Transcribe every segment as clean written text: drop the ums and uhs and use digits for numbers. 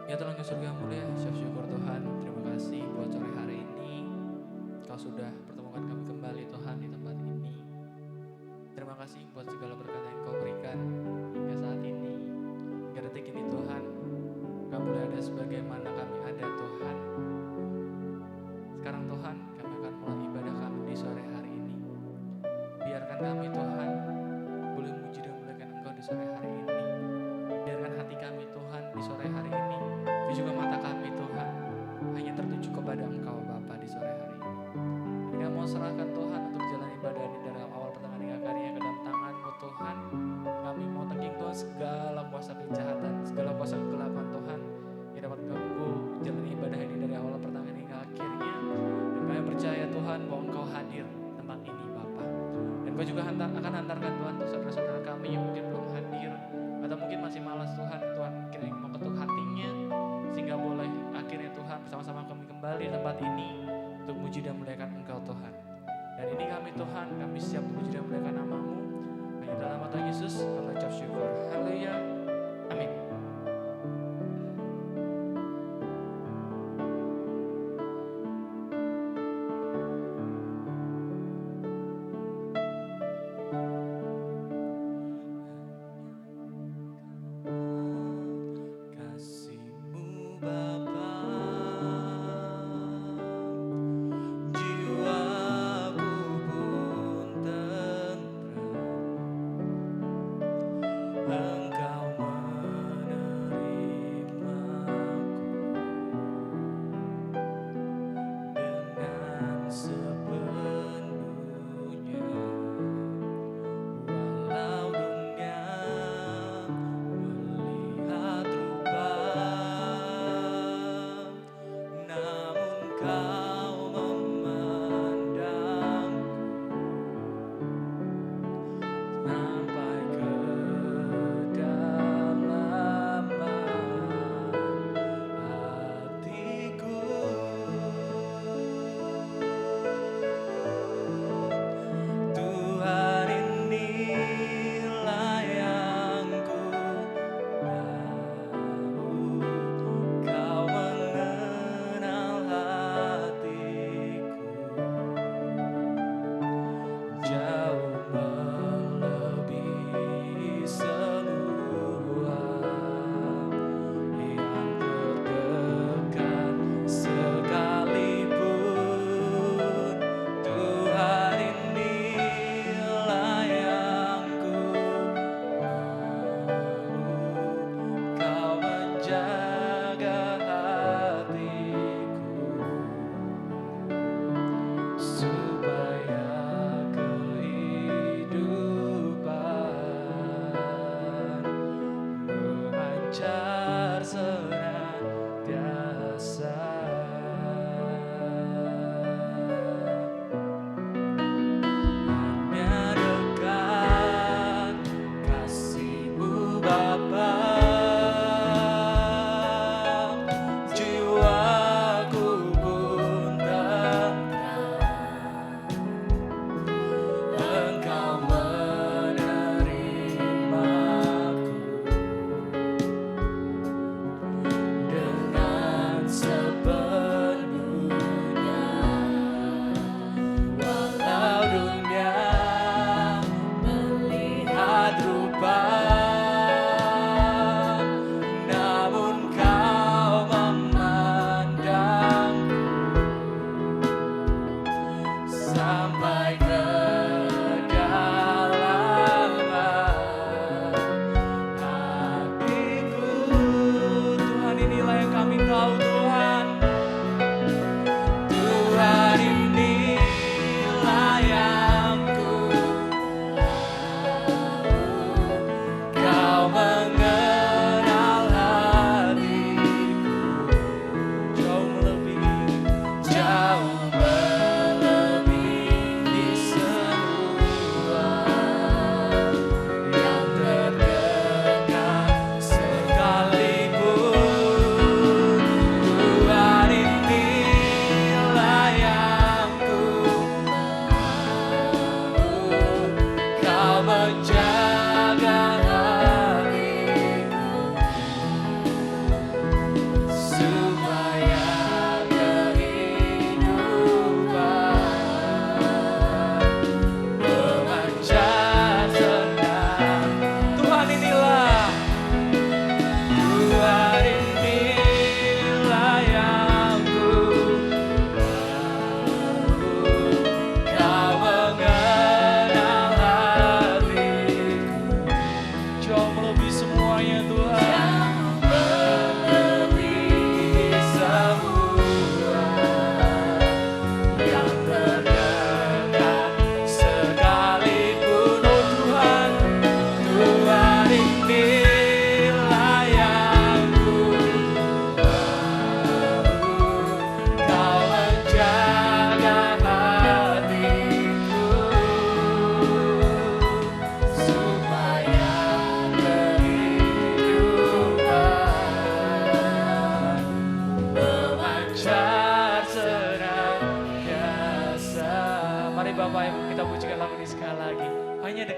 Ya Tuhan ke surga mulia, syukur Tuhan. Terima kasih buat sore hari ini. Kau sudah pertemukan kami kembali Tuhan di tempat ini. Terima kasih buat segala berkat yang Kau berikan hingga saat ini. Hingga detik ini Tuhan, Kau boleh ada sebagaimana kami ada Tuhan. Sekarang Tuhan, kami akan mulai ibadah kami di sore hari ini. Biarkan kami Tuhan boleh memuji dan memuliakan Engkau di sore hari ini. Biarkan hati kami Tuhan di sore hari ini, dan juga mata kami Tuhan hanya tertuju kepada Engkau Bapa di sore hari ini. Dan kami mau serahkan Tuhan untuk jalan ibadah ini dari awal pertengahan hingga akhirnya ke dalam tangan-Mu Tuhan. Kami mau thanking Tuhan segala kuasa kejahatan, segala kuasa kegelapan Tuhan yang dapat mengganggu jalan ibadah ini dari awal pertengahan hingga akhirnya. Dan kami percaya Tuhan bahwa Engkau hadir di tempat ini Bapa. Dan Kau juga akan hantarkan Tuhan untuk saudara-saudara kami yang mungkin belum hadir atau mungkin masih malas Tuhan kira mau ketuk hatinya, sehingga boleh akhirnya Tuhan bersama-sama kami kembali di tempat ini untuk muji dan muliakan Engkau Tuhan. Dan ini kami Tuhan, kami siap memuji dan muliakan nama-Mu. Hanya dalam nama Tuhan Yesus kami ucap syukur. Haleluya. Amin.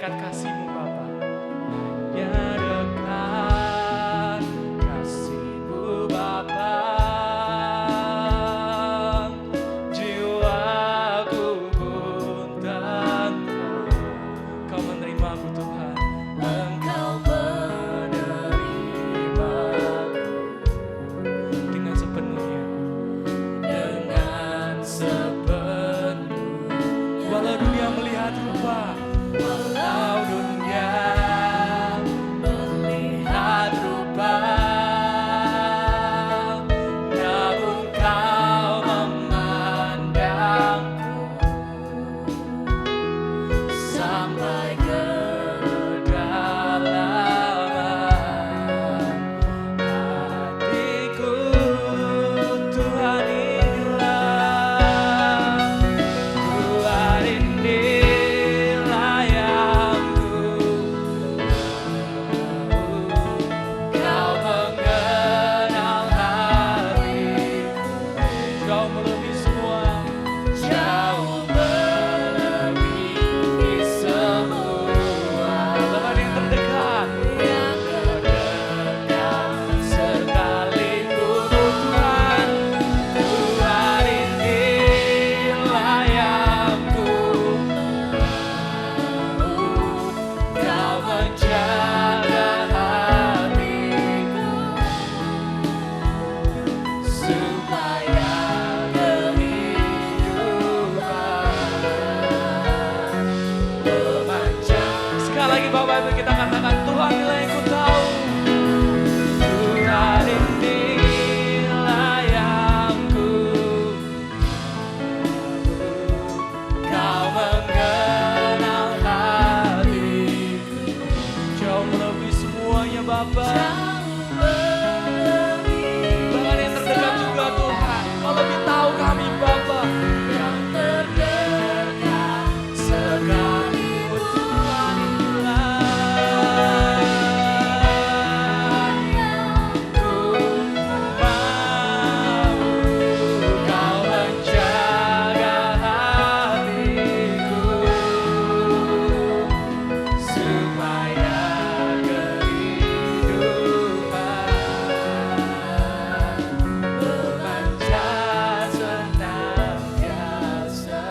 dekat kasih-Mu Bapa. Ya dekat kasih-Mu Bapa, jiwaku pun tenang. Kau menerimaku Tuhan, Engkau menerimaku dengan sepenuhnya, dengan sepenuhnya. Walau dunia melihat rupa, walau dunia melihat rupa, namun Kau memandangku sampai ke kedalaman hatiku. Tuhan inilah, Tuhan inilah yang ku tahu. Kau mengenal hatiku, Kau melebihi semua, jauh melebihi semua. Bahkan yang terdekat, sekalipun Tuhan, Tuhan inilah yang ku tahu. Kau menjaga hatiku supaya kehidupan memanjang. Sekali lagi Bapak Ibu kita katakan, Tuhan inilah yang ku tahu. Tuhan inilah yang ku tahu. Kau mengenal hatiku, jauh melebihi semuanya Bapa. Bahkan yang terdekat juga Tuhan, Kau lebih tahu kami Bapa. Yang terdekat sekalipun Tuhan inilah yang ku mau. Kau menjaga hatiku supaya kehidupan memanjang senantiasa.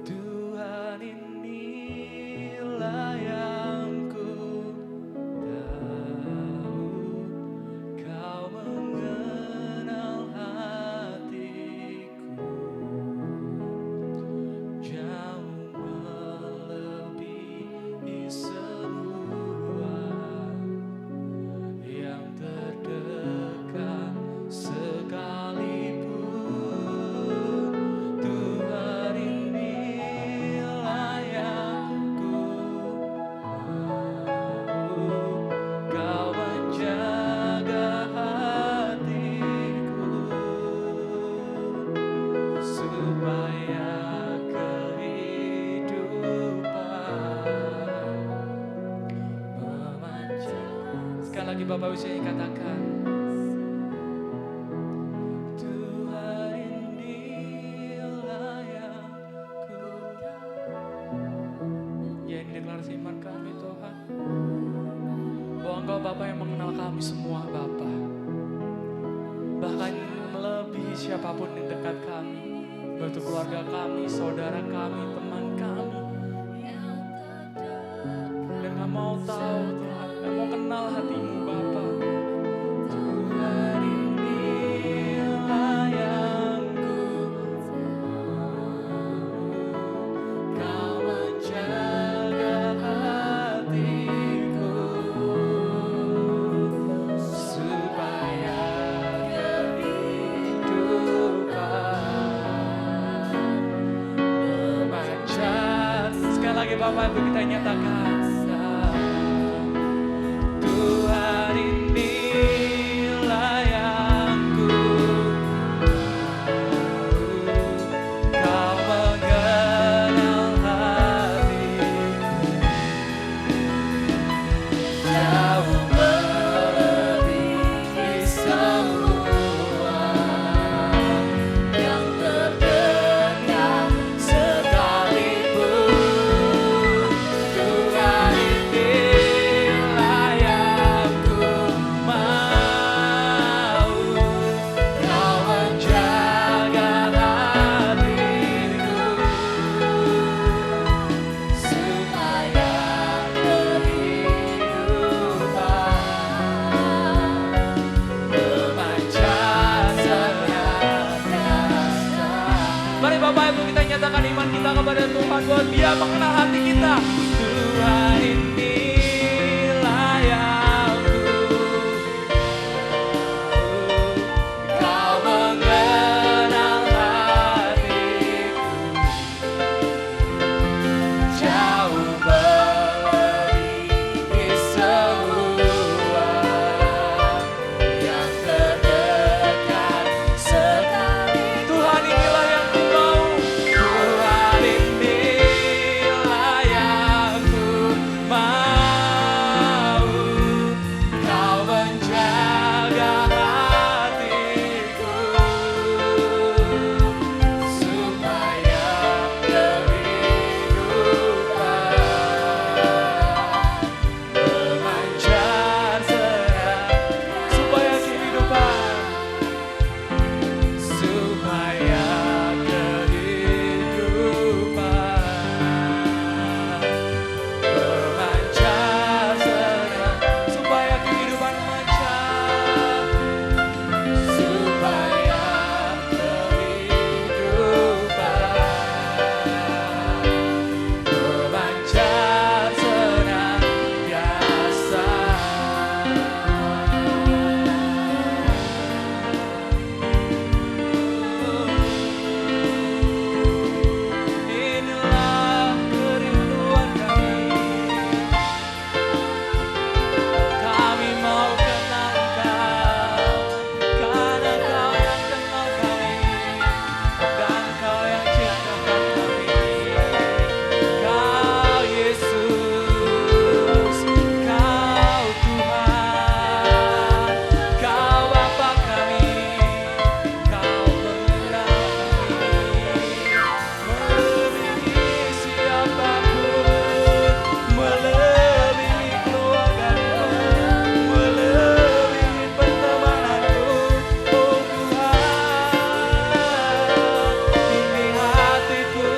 Tuhan inilah yang ku tahu. Kau mengenal hatiku, jauh melebihi semua. Yang terdekat sekalipun, Tuhan inilah yang ku mau. Kau menjaga hatiku supaya kehidupan memanjang. Sekali lagi Bapak Ibu saya katakan, Tuhan inilah yang ku tahu. Ya, ini deklarasi iman kami Tuhan, bahwa Engkau Bapa yang mengenal kami semua Bapa, bahkan melebihi siapapun yang dekat kami, baik itu keluarga kami, saudara kami, teman kami. Dan Kau mau tahu Tuhan, Kau mau kenal hati-Mu Bapa. Tuhan inilah yang ku tahu. Kau menjaga hatiku supaya kehidupan memanjang. Sekali lagi Bapak Ibu kita nyatakan, Tuhan inilah yang ku tahu. Kau mengenal hatiku, jauh melebihi semua. Yang terdekat Tuhan, bahwa Dia mengenal hati kita. Tuhan inilah yang Kau mengenal hatiku jauh melebihi semua yang terdekat sekali. Tuhan inilah yang ku mau, Tuhan inilah yang ku mau. Kau menjaga hatiku supaya kehidupan memancar cerah, supaya kehidupan memancar cerah, supaya kehidupan memancar, supaya kehidupan memancar cerah biasa. Inilah kerinduan kami. Kami mau kenal Engkau, karena Kau yang kenal kami, dan Kau yang ciptakan kami. Kau Yesus, Kau Tuhan, Kau Bapa kami, Kau mengenal kami, melebihi siapapun, melebihi keluargaku, melebihi pertemananku. Oh Tuhan, ini hatiku,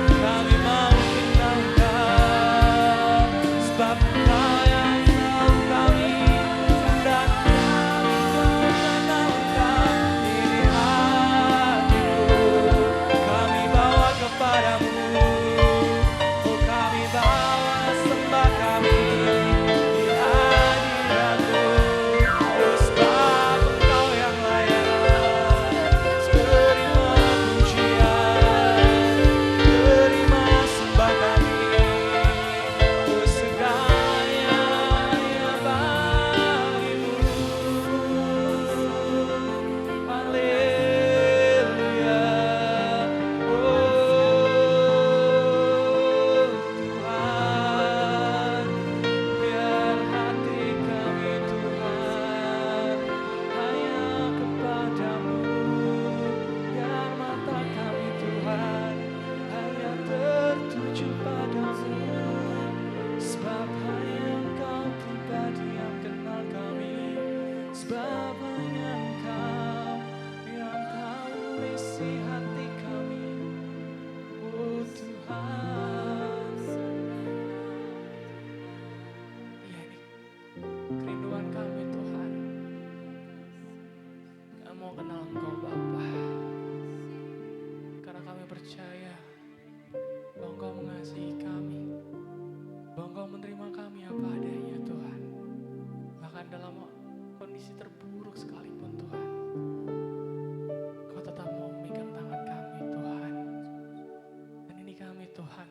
kami mau kenal Kau, sebab Kau yang tahu kami, dan kami mengenal Kau. Ini hatiku, kami bawa kepadamu. Oh kami bawa sembah kami di hadiratmu. Oh sebab Engkau yang layak, terima pujian, terima sembah kami. Oh segalanya bagimu. Haleluya. Tuhan, biar hati kami Tuhan hanya kepadamu, biar mata kami Tuhan hanya tertuju padamu, sebab hanya Engkau pribadi yang kenal kami, sebab hanya Engkau yang tahu isi hati kami. Oh Tuhan, iya ini kerinduan kami Tuhan. Kami mau kenal Engkau Bapa, karena kami percaya bahwa Engkau mengasihi kami, bahwa Engkau menerima kami apa adanya Tuhan, bahkan dalam kondisi terburuk sekalipun Tuhan, Kau tetap mau memegang tangan kami Tuhan. Dan ini kami Tuhan,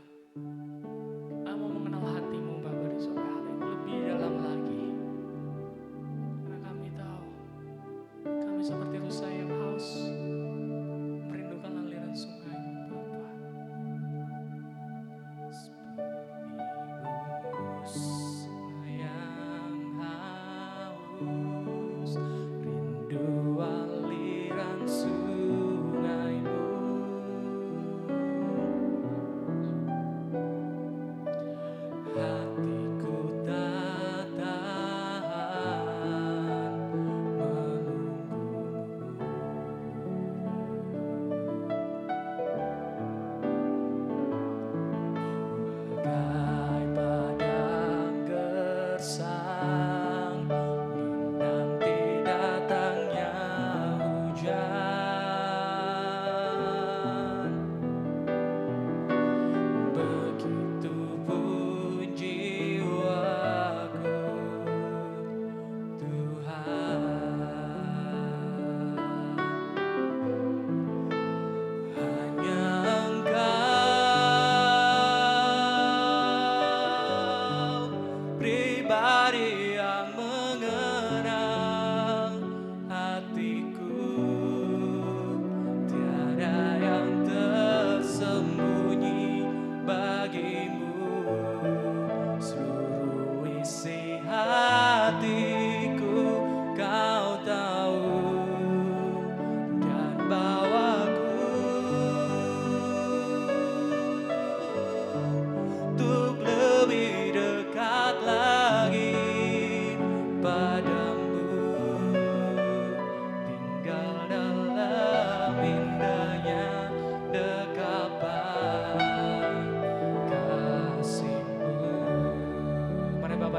kami mau mengenal hati-Mu Bapa di sore hari ini lebih dalam lagi, karena kami tahu kami seperti rusa yang haus, merindukan aliran sungai-Mu Bapa. Rusa yang haus, rindu aliran sungai-Mu. Hatiku tak tahan menunggu-Mu. Bagai padang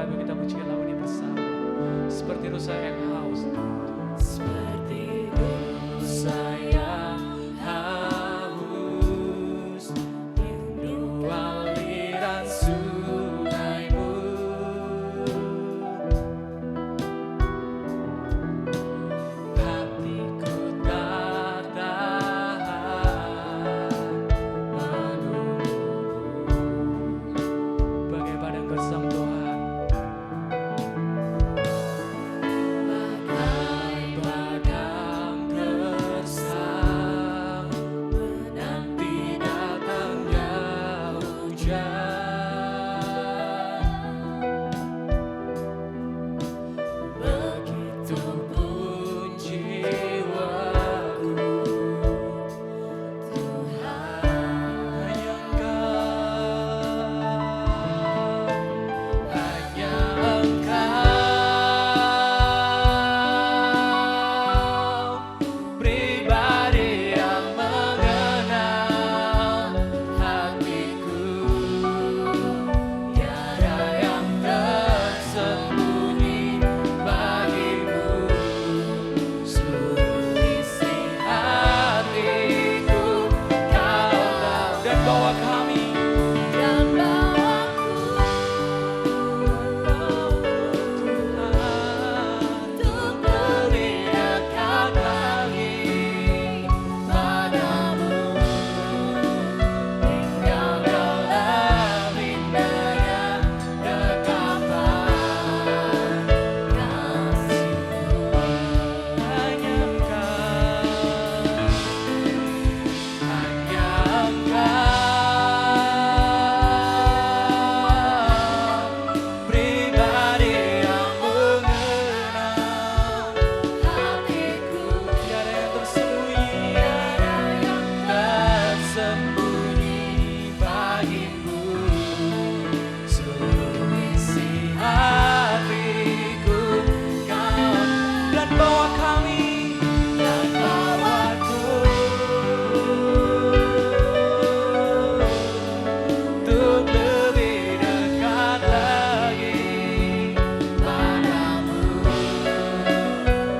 Ibu kita puji lagu ini bersama. Seperti rusa yang haus, Seperti rusa yang haus, rindu aliran sungai-Mu. Hatiku tak tahan menunggu-Mu. bagai padang gersam Tuhan. Bagai padang gersam menanti datangnya hujan. Begitupun jiwaku, Tuhan. Hanya Engkau pribadi yang mengenal hatiku. Tiada yang tersembunyi bagimu. Seluruh isi hatiku Kau tahu. Dan bawa kami Dan bawaku untuk lebih dekat lagi padamu. Tinggal dalam indahnya dekapan kasih-Mu. hanya Engkau. Hanya Engkau pribadi yang mengenal hatiku. Tiada yang tersembunyi, Tiada yang tersembunyi bagimu. Seluruh isi hatiku Kau. dan bawa kami Dan bawaku untuk lebih dekat lagi padamu.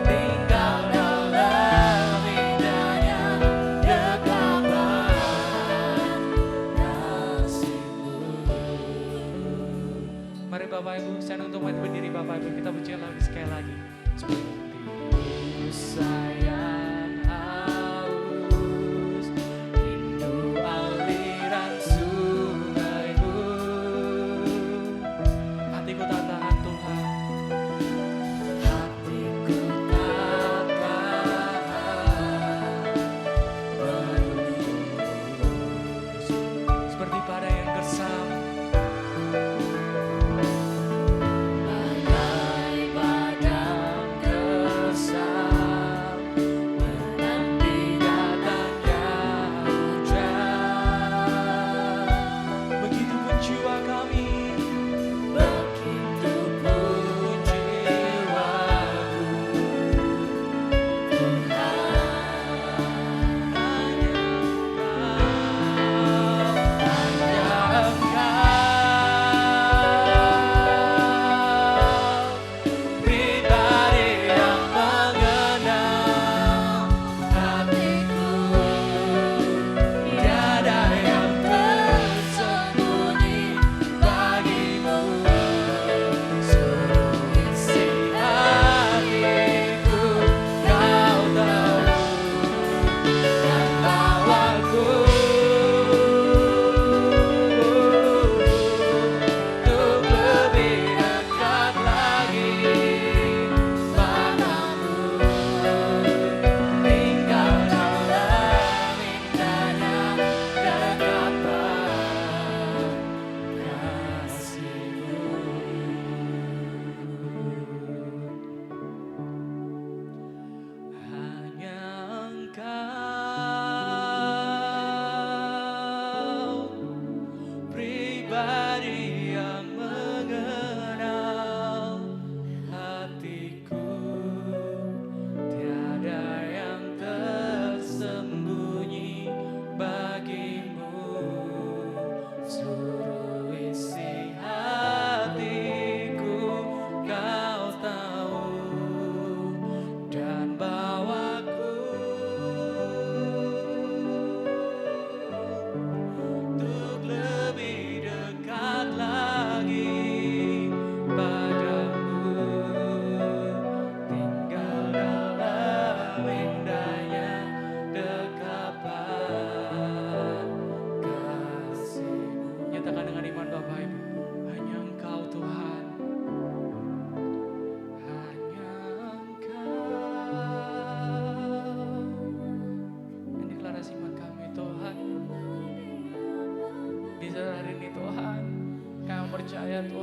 Tinggal dalam indahnya dekapan kasih-Mu. Mari Bapak Ibu, saya untuk berdiri Bapak Ibu, kita puji lagi sekali lagi. Rusa yang haus, rindu aliran sungai-Mu. Hatiku tak tahan Tuhan, Hatiku tak tahan menunggu. seperti pada yang gersam. Bagai padang gersam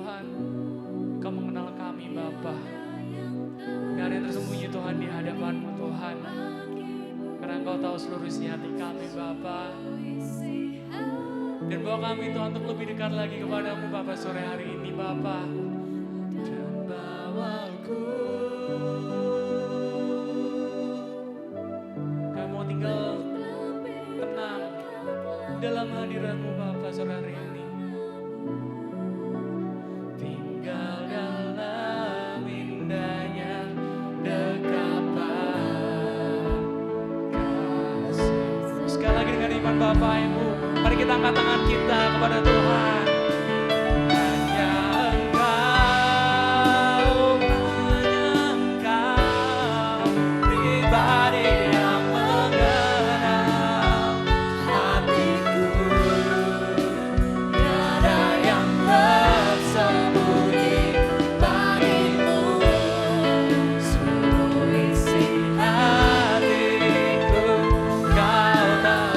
Tuhan, Engkau mengenal kami Bapa. Gak ada yang tersembunyi Tuhan di hadapan-Mu Tuhan. Karena Engkau tahu seluruh isi hati kami Bapa. Dan bawa kami Tuhan untuk lebih dekat lagi kepada-Mu Bapa sore hari ini Bapa. Dan bawaku, kami mau tinggal tenang dalam hadirat-Mu Bapa sore hari ini. Tinggal dalam indahnya dekapan kasih. Sekali lagi dengan iman Bapak Ibu, mari kita angkat tangan kita kepada Tuhan. Hanya Engkau pribadi yang mengenal hatiku. Tiada yang tersembunyi bagimu. Seluruh isi hatiku Kau tahu.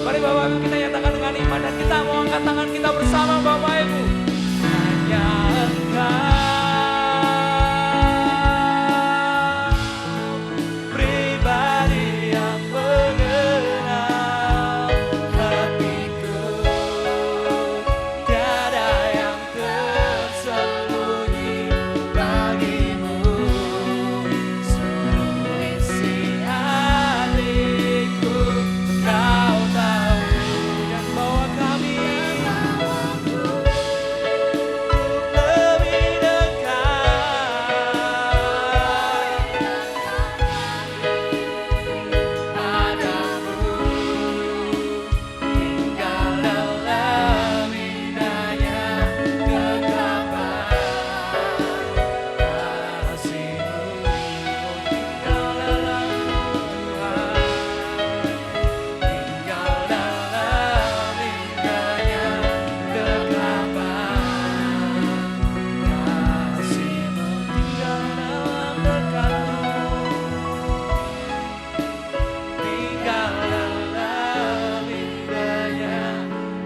Mari Bapak Ibu kita nyatakan dengan iman dan kita mau angkat tangan kita bersama Bapak Ibu. Hanya Engkau pribadi yang mengenal hatiku. Tiada yang tersembunyi bagimu. Seluruh isi hatiku Kau tahu. Dan bawa kami lebih dekat padamu. Tinggal dalam indahnya dekapan kasih-Mu. Tinggal dalam Tuhan. Tinggal dalam indahnya dekapan kasih-Mu. Tinggal dalam dekat-Mu. Tinggal dalam indahnya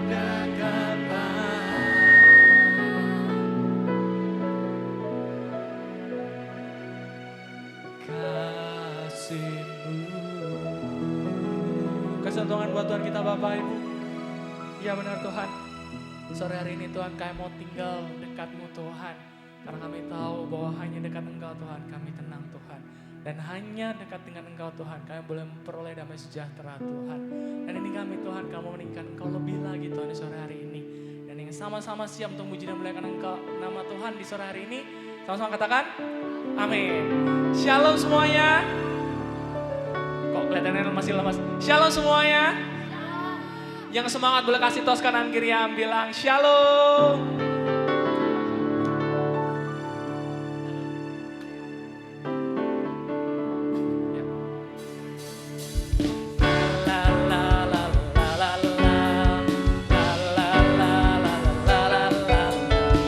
dekapan kasih-Mu. Kasih Tuhan buat Tuhan kita Bapak Ibu. Ya benar Tuhan. Sore hari ini Tuhan kami mau tinggal dekat-Mu Tuhan. Karena kami tahu bahwa hanya dekat Engkau Tuhan kami tenang Tuhan. Dan hanya dekat dengan Engkau Tuhan kami boleh memperoleh damai sejahtera Tuhan. Dan ini kami Tuhan kami mau meninggikan Engkau lebih lagi Tuhan di sore hari ini. Dan yang sama-sama siap untuk memuji dan memuliakan Engkau nama Tuhan di sore hari ini. Sama-sama katakan amin. Shalom semuanya. Kok kelihatannya masih lemas. Shalom semuanya. Yang semangat boleh kasih tos kanan kiri yang bilang shalom. Ya. La la la la la la. La la la la la la la.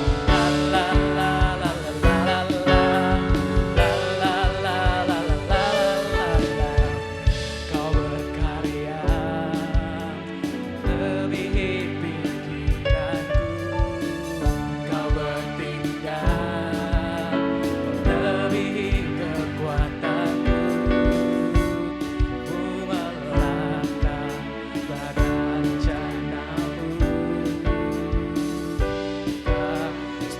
La la la la la la la. La la la la la la. Kau berkarya melebihi pikiranku. Kau bertindak melebihi kekuatanku. Ku melangkah pada rencana-Mu.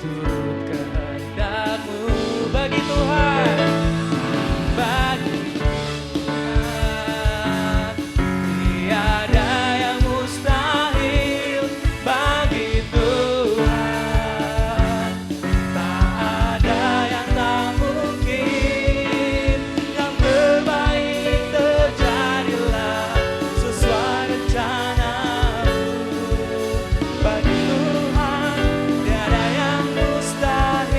Turut kehendak-Mu bagi Tuhan. Bagi Tuhan tiada yang mustahil. Bagi Tuhan tak ada yang tak mungkin. Yang terbaik terjadilah sesuai rencana-Mu. Bagi Tuhan tiada yang mustahil.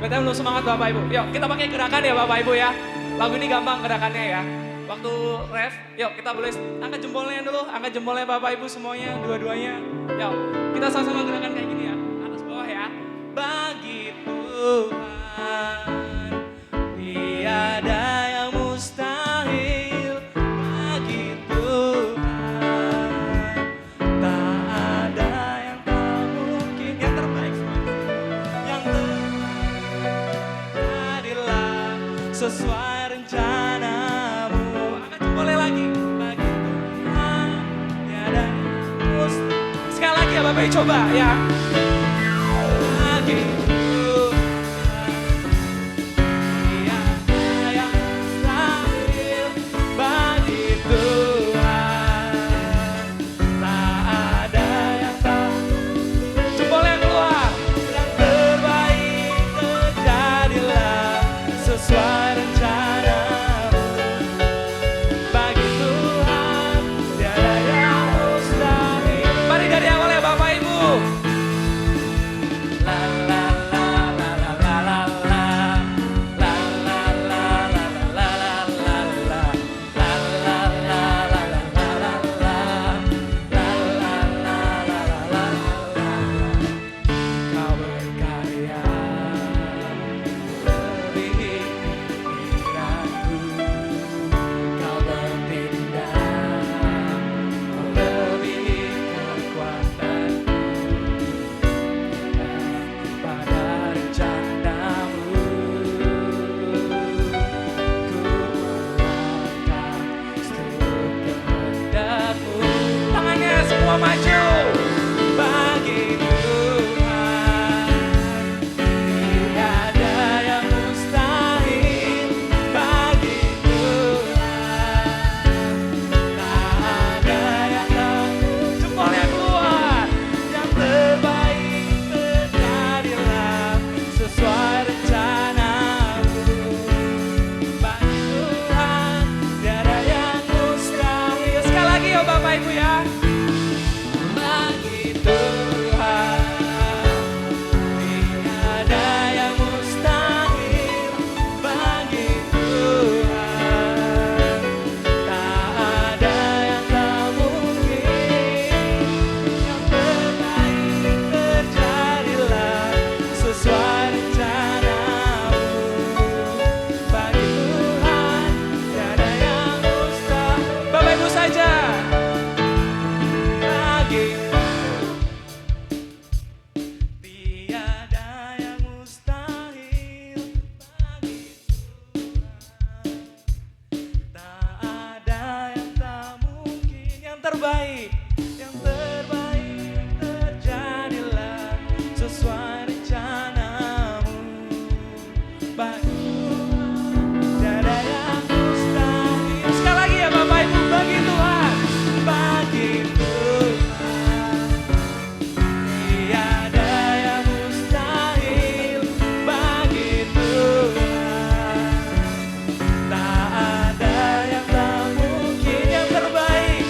Kita belum semangat Bapak Ibu. Yuk kita pakai gerakan ya Bapak Ibu ya. Lagu ini gampang gerakannya ya. Waktu ref, yuk kita boleh angkat jempolnya dulu. Angkat jempolnya Bapak Ibu semuanya, dua-duanya. Yuk, kita sama-sama gerakan kayak gini ya. Atas bawah ya. Bagi Tuhan, tiada yang mustahil. Bagi Tuhan, tak ada yang tak mungkin. Yang terbaik semuanya. Yang terbaik jadilah sesuai rencanamu. Angkat jempolnya lagi. Bagi Tuhan, tiada yang mustahil. Sekali lagi ya Bapak Ibu coba ya. Bagi sesuai rencanamu. Bagi Tuhan tiada yang mustahil. Mari dari awal ya Bapak Ibu. La la la la la la la la. La la la la la la la la la. La la la la la la la la. La la la la la la la. Kau berkarya maju bagi Tuhan, tiada yang mustahil. Bagi Tuhan, tak ada yang tak. Jempolnya keluar. Yang terbaik terjadilah sesuai rencanamu. Bagi Tuhan, tiada yang mustahil. Sekali lagi ya Bapak Ibu ya. Bagi Tuhan, tiada yang mustahil. Bagi Tuhan, tak ada yang tak mungkin. Yang terbaik terjadilah sesuai rencanamu. Bagi Tuhan, tiada yang mustahil. Bapak Ibu saja. Tiada yang mustahil. Bagi Tuhan, tak ada yang tak mungkin. Yang terbaik terjadilah sesuai rencanamu. Bagi Tuhan, tiada yang mustahil. Sekali lagi ya Bapak Ibu. Bagi Tuhan, bagi Tuhan, tiada yang mustahil. Bagi Tuhan, tak ada yang tak mungkin. Yang terbaik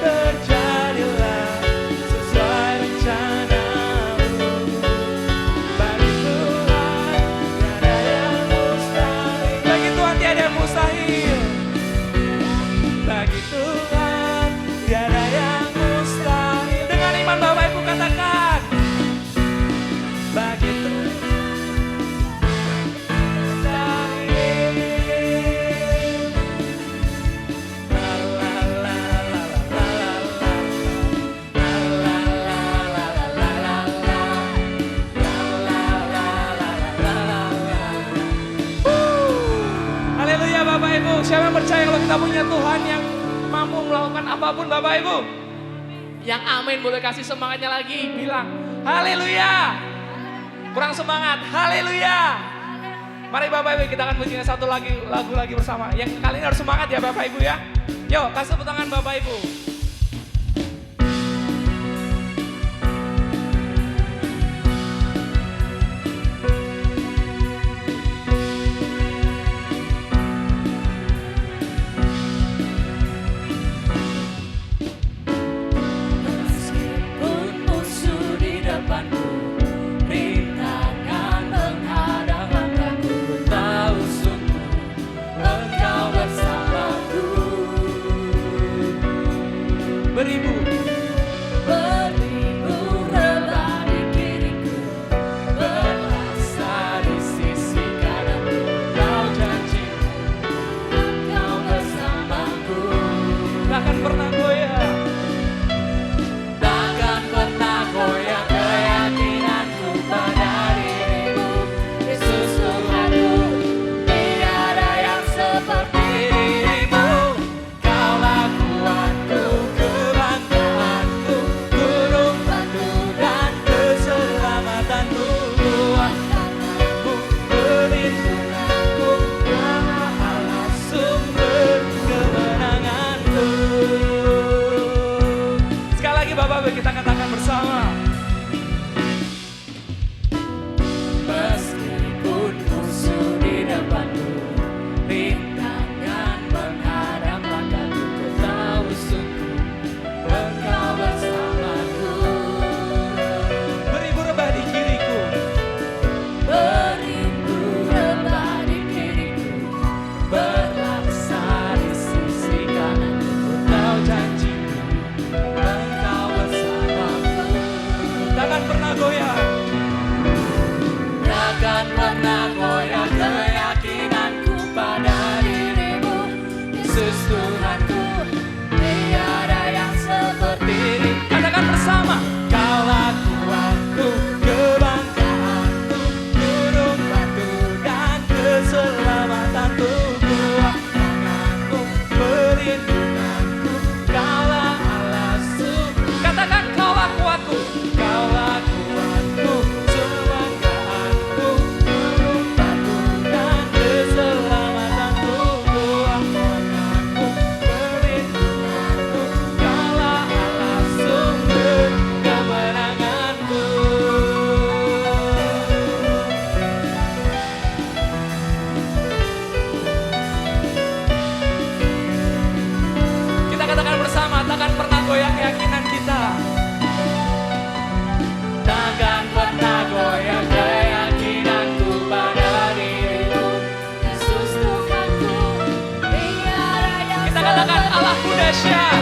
terjadilah sesuai rencanamu. Bagi Tuhan, tiada yang mustahil. Bagi Tuhan tiada yang mustahil. Bagi Tuhan tiada yang mustahil. Dengan iman Bapak Ibu katakan. Bagi Tuhan mustahil. La la la la la la la. La la la la la la la. La la la la la la la. Haleluya Bapak Ibu. Siapa yang percaya kalau kita punya Tuhan yang mampu melakukan apapun Bapak Ibu? Yang amin boleh kasih semangatnya lagi. Bilang haleluya. Kurang semangat. Haleluya. Mari Bapak Ibu kita akan pujikan satu lagu lagi bersama. Yang kali ini harus semangat ya Bapak Ibu ya. Yuk kasih tepuk tangan Bapak Ibu. dahsyat,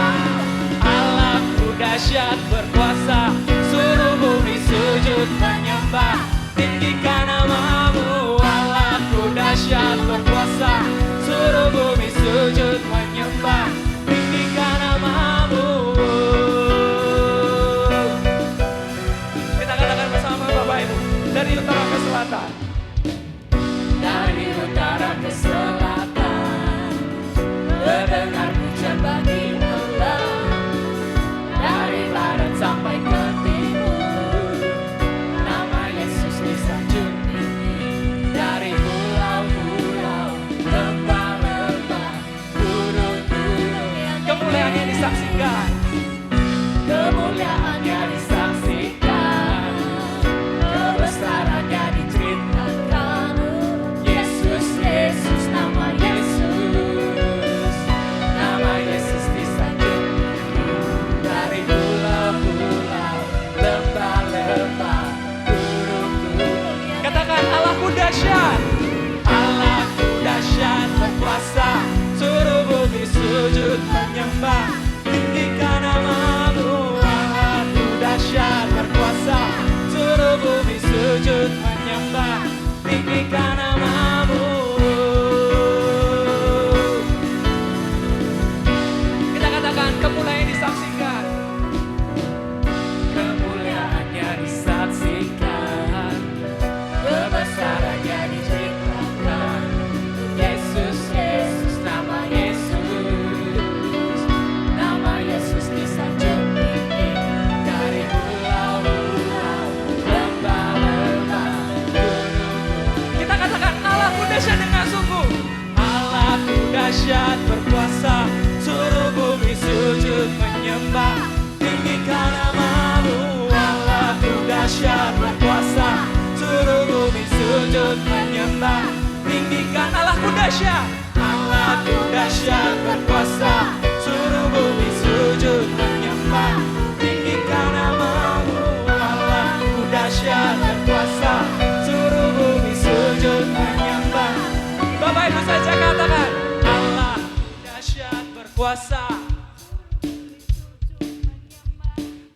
Allahku dahsyat berkuasa, suruh bumi sujud menyembah, tinggikan namamu. Allahku dahsyat berkuasa, suruh bumi sujud menyembah, tinggikan namamu. Kita katakan bersama Bapak Ibu, dari utara ke selatan. Dari utara ke selatan, terdengar pujian bagi Allah. Dari barat sampai ke timur, nama Yesus disanjung tinggi. Dari pulau-pulau, lembah-lembah, gunung-gunung, kemuliaannya disaksikan. Kemuliaannya disaksikan, kebesarannya diceritakan. Yesus, Yesus, nama Yesus, nama Yesus disanjung tinggi. Dari pulau-pulau, lembah-lembah, gunung-gunung, katakan Allahku dahsyat, Allahku dahsyat berkuasa, suruh bumi sujud menyembah, tinggikan namamu. Allahku dahsyat berkuasa, suruh bumi sujud menyembah, tinggikan namamu. Kita katakan kemuliaan disaksikan, kemuliaannya disaksikan, kebesarannya diceritakan. Yesus, Yesus, nama Yesus, nama Yesus disanjung tinggi. Dari pulau-pulau, lembah-lembah, gunung-gunung, kita katakan Allahku dahsyat dengan sungguh. Allahku dahsyat berkuasa, suruh bumi sujud menyembah, tinggikan namamu. Allahku dahsyat berkuasa, suruh bumi sujud menyembah, tinggikan. Allahku dahsyat, Allahku dahsyat berkuasa, suruh bumi sujud menyembah, tinggikan namamu. Allahku dahsyat berkuasa, suruh bumi sujud menyembah. Bapak Ibu saja katakan Allahku dahsyat berkuasa,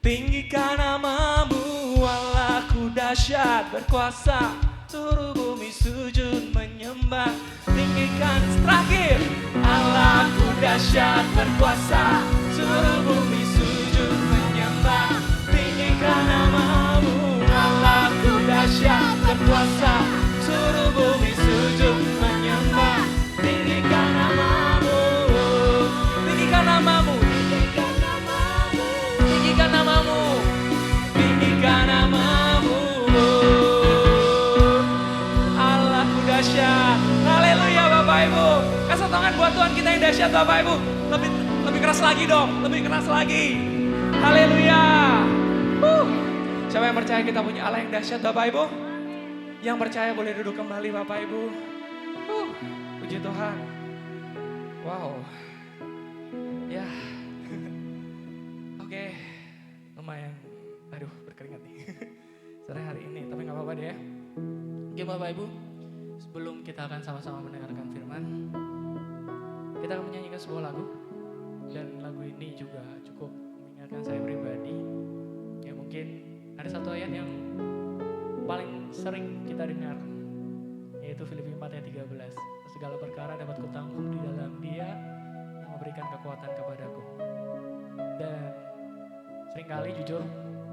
tinggikan namamu. Allahku dahsyat berkuasa, suruh bumi sujud menyembah, tinggikan. Terakhir, Allahku dahsyat berkuasa, suruh bumi sujud menyembah, tinggikan namamu. Allahku dahsyat berkuasa, suruh bumi sujud menyembah, tinggikan namamu. Tinggikan namamu, tinggikan namamu, tinggikan namamu, tinggikan namamu. Allahku dahsyat. Haleluya Bapak Ibu. Kasih tangan buat Tuhan kita yang dahsyat Bapak Ibu. Lebih keras lagi dong, lebih keras lagi. Haleluya. Siapa yang percaya kita punya Allah yang dahsyat Bapak Ibu? Yang percaya boleh duduk kembali Bapak Ibu. Puji Tuhan. Wow. Ya. Oke. Lumayan. Aduh, berkeringat nih. Sore hari ini, tapi gak apa-apa deh ya. Oke Bapak Ibu, sebelum kita akan sama-sama mendengarkan firman, kita akan menyanyikan sebuah lagu. Dan lagu ini juga cukup mengingatkan saya pribadi. Ya mungkin ada satu ayat yang paling sering kita dengar, yaitu Filipi 4 ayat 13. Segala perkara dapat kutanggung di dalam Dia yang memberikan kekuatan kepadaku. Dan seringkali jujur,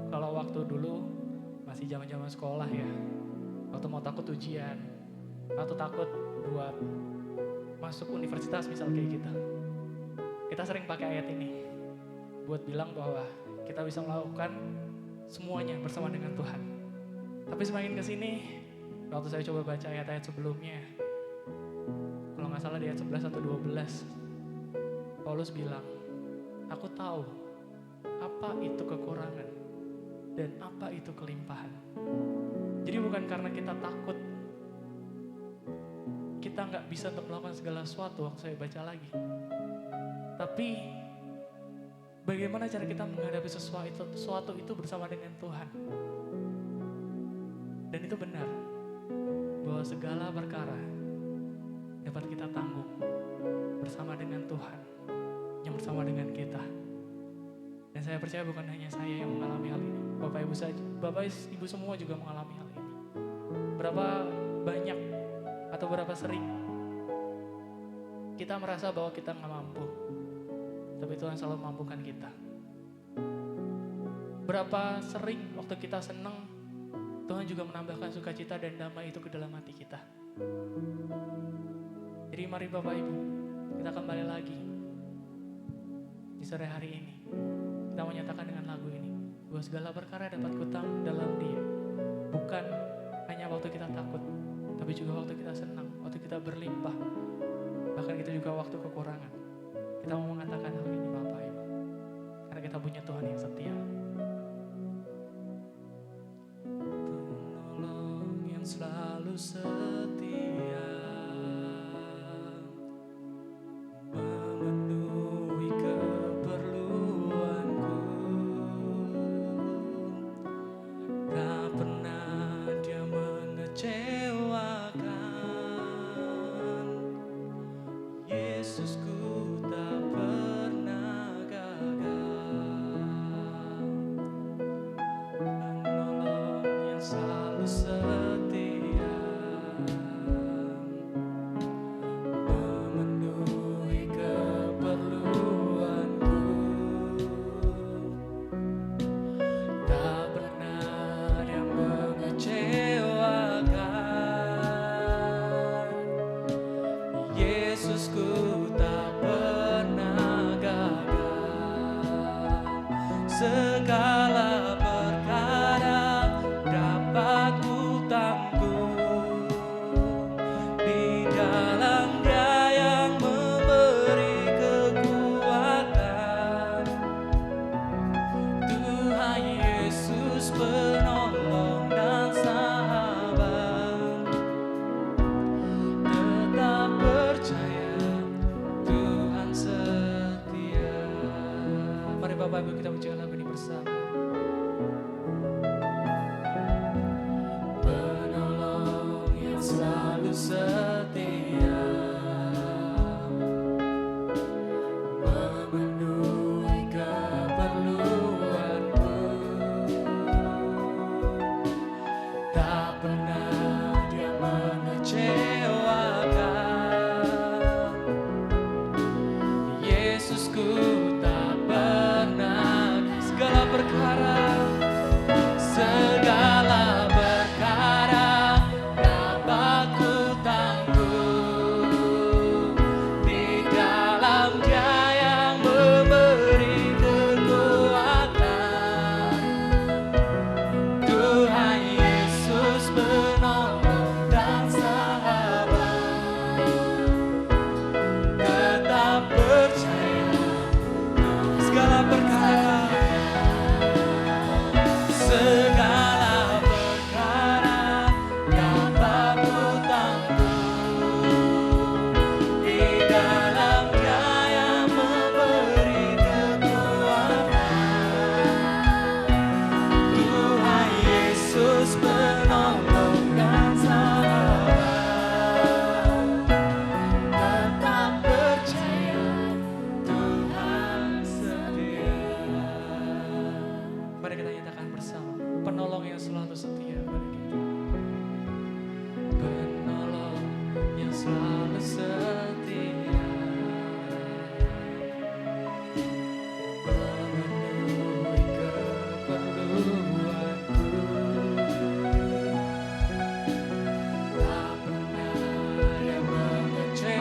kalau waktu dulu masih zaman-zaman sekolah ya, waktu mau takut ujian, atau takut buat masuk universitas misal kayak gitu, kita sering pakai ayat ini buat bilang bahwa kita bisa melakukan semuanya bersama dengan Tuhan. Tapi semakin kesini, waktu saya coba baca ayat-ayat sebelumnya, kalau gak salah di ayat 11 atau 12, Paulus bilang, aku tahu apa itu kekurangan dan apa itu kelimpahan. Jadi bukan karena kita takut, kita gak bisa untuk melakukan segala sesuatu waktu saya baca lagi. Tapi bagaimana cara kita menghadapi sesuatu itu bersama dengan Tuhan. Dan itu benar, bahwa segala perkara dapat kita tanggung bersama dengan Tuhan yang bersama dengan kita. Dan saya percaya bukan hanya saya yang mengalami hal ini. Bapak Ibu semua juga mengalami hal ini. Berapa banyak atau berapa sering kita merasa bahwa kita nggak mampu, tapi Tuhan selalu mampukan kita. Berapa sering waktu kita senang, Tuhan juga menambahkan sukacita dan damai itu ke dalam hati kita. Jadi mari Bapak Ibu, kita kembali lagi di sore hari ini. Kita menyatakan dengan lagu ini, bahwa segala perkara dapat kutang dalam Dia. Bukan hanya waktu kita takut, tapi juga waktu kita senang, waktu kita berlimpah, bahkan kita juga waktu kekurangan. Kita mau mengatakan hal ini Bapak Ibu, karena kita punya Tuhan yang setia. Penolong yang selalu setia, memenuhi keperluanku. Tak pernah Dia mengecewakan. Yesusku tak pernah gagal. Penolong yang selalu setia, memenuhi keperluanku. Tak pernah Dia mengecewakan. Yesusku tak pernah gagal. Segala perkara dapat kutanggung di dalam Dia yang memberi kekuatan. Tuhan Yesus penolong dan sahabat. Tetap percaya Tuhan setia. Mari Bapak Ibu kita ucapkan lagu ini bersama. Penolong yang selalu setia, memenuhi keperluanku. Tak pernah Dia mengecewakan. Yesusku tak pernah. Segala perkara dapat kutanggung di dalam Dia yang memberi kekuatan. Tuhan Yesus penolong dan sahabat. Tetap percaya. Segala perkara dapat kutanggung di dalam Dia yang memberi kekuatan. Tuhan Yesus penolong dan sahabat. Tetap percaya Tuhan setia. Mari kita nyatakan bersama, penolong yang selalu setia pada kita. Penolong yang selalu setia, memenuhi keperluanku. Tak pernah Dia mengecewakan.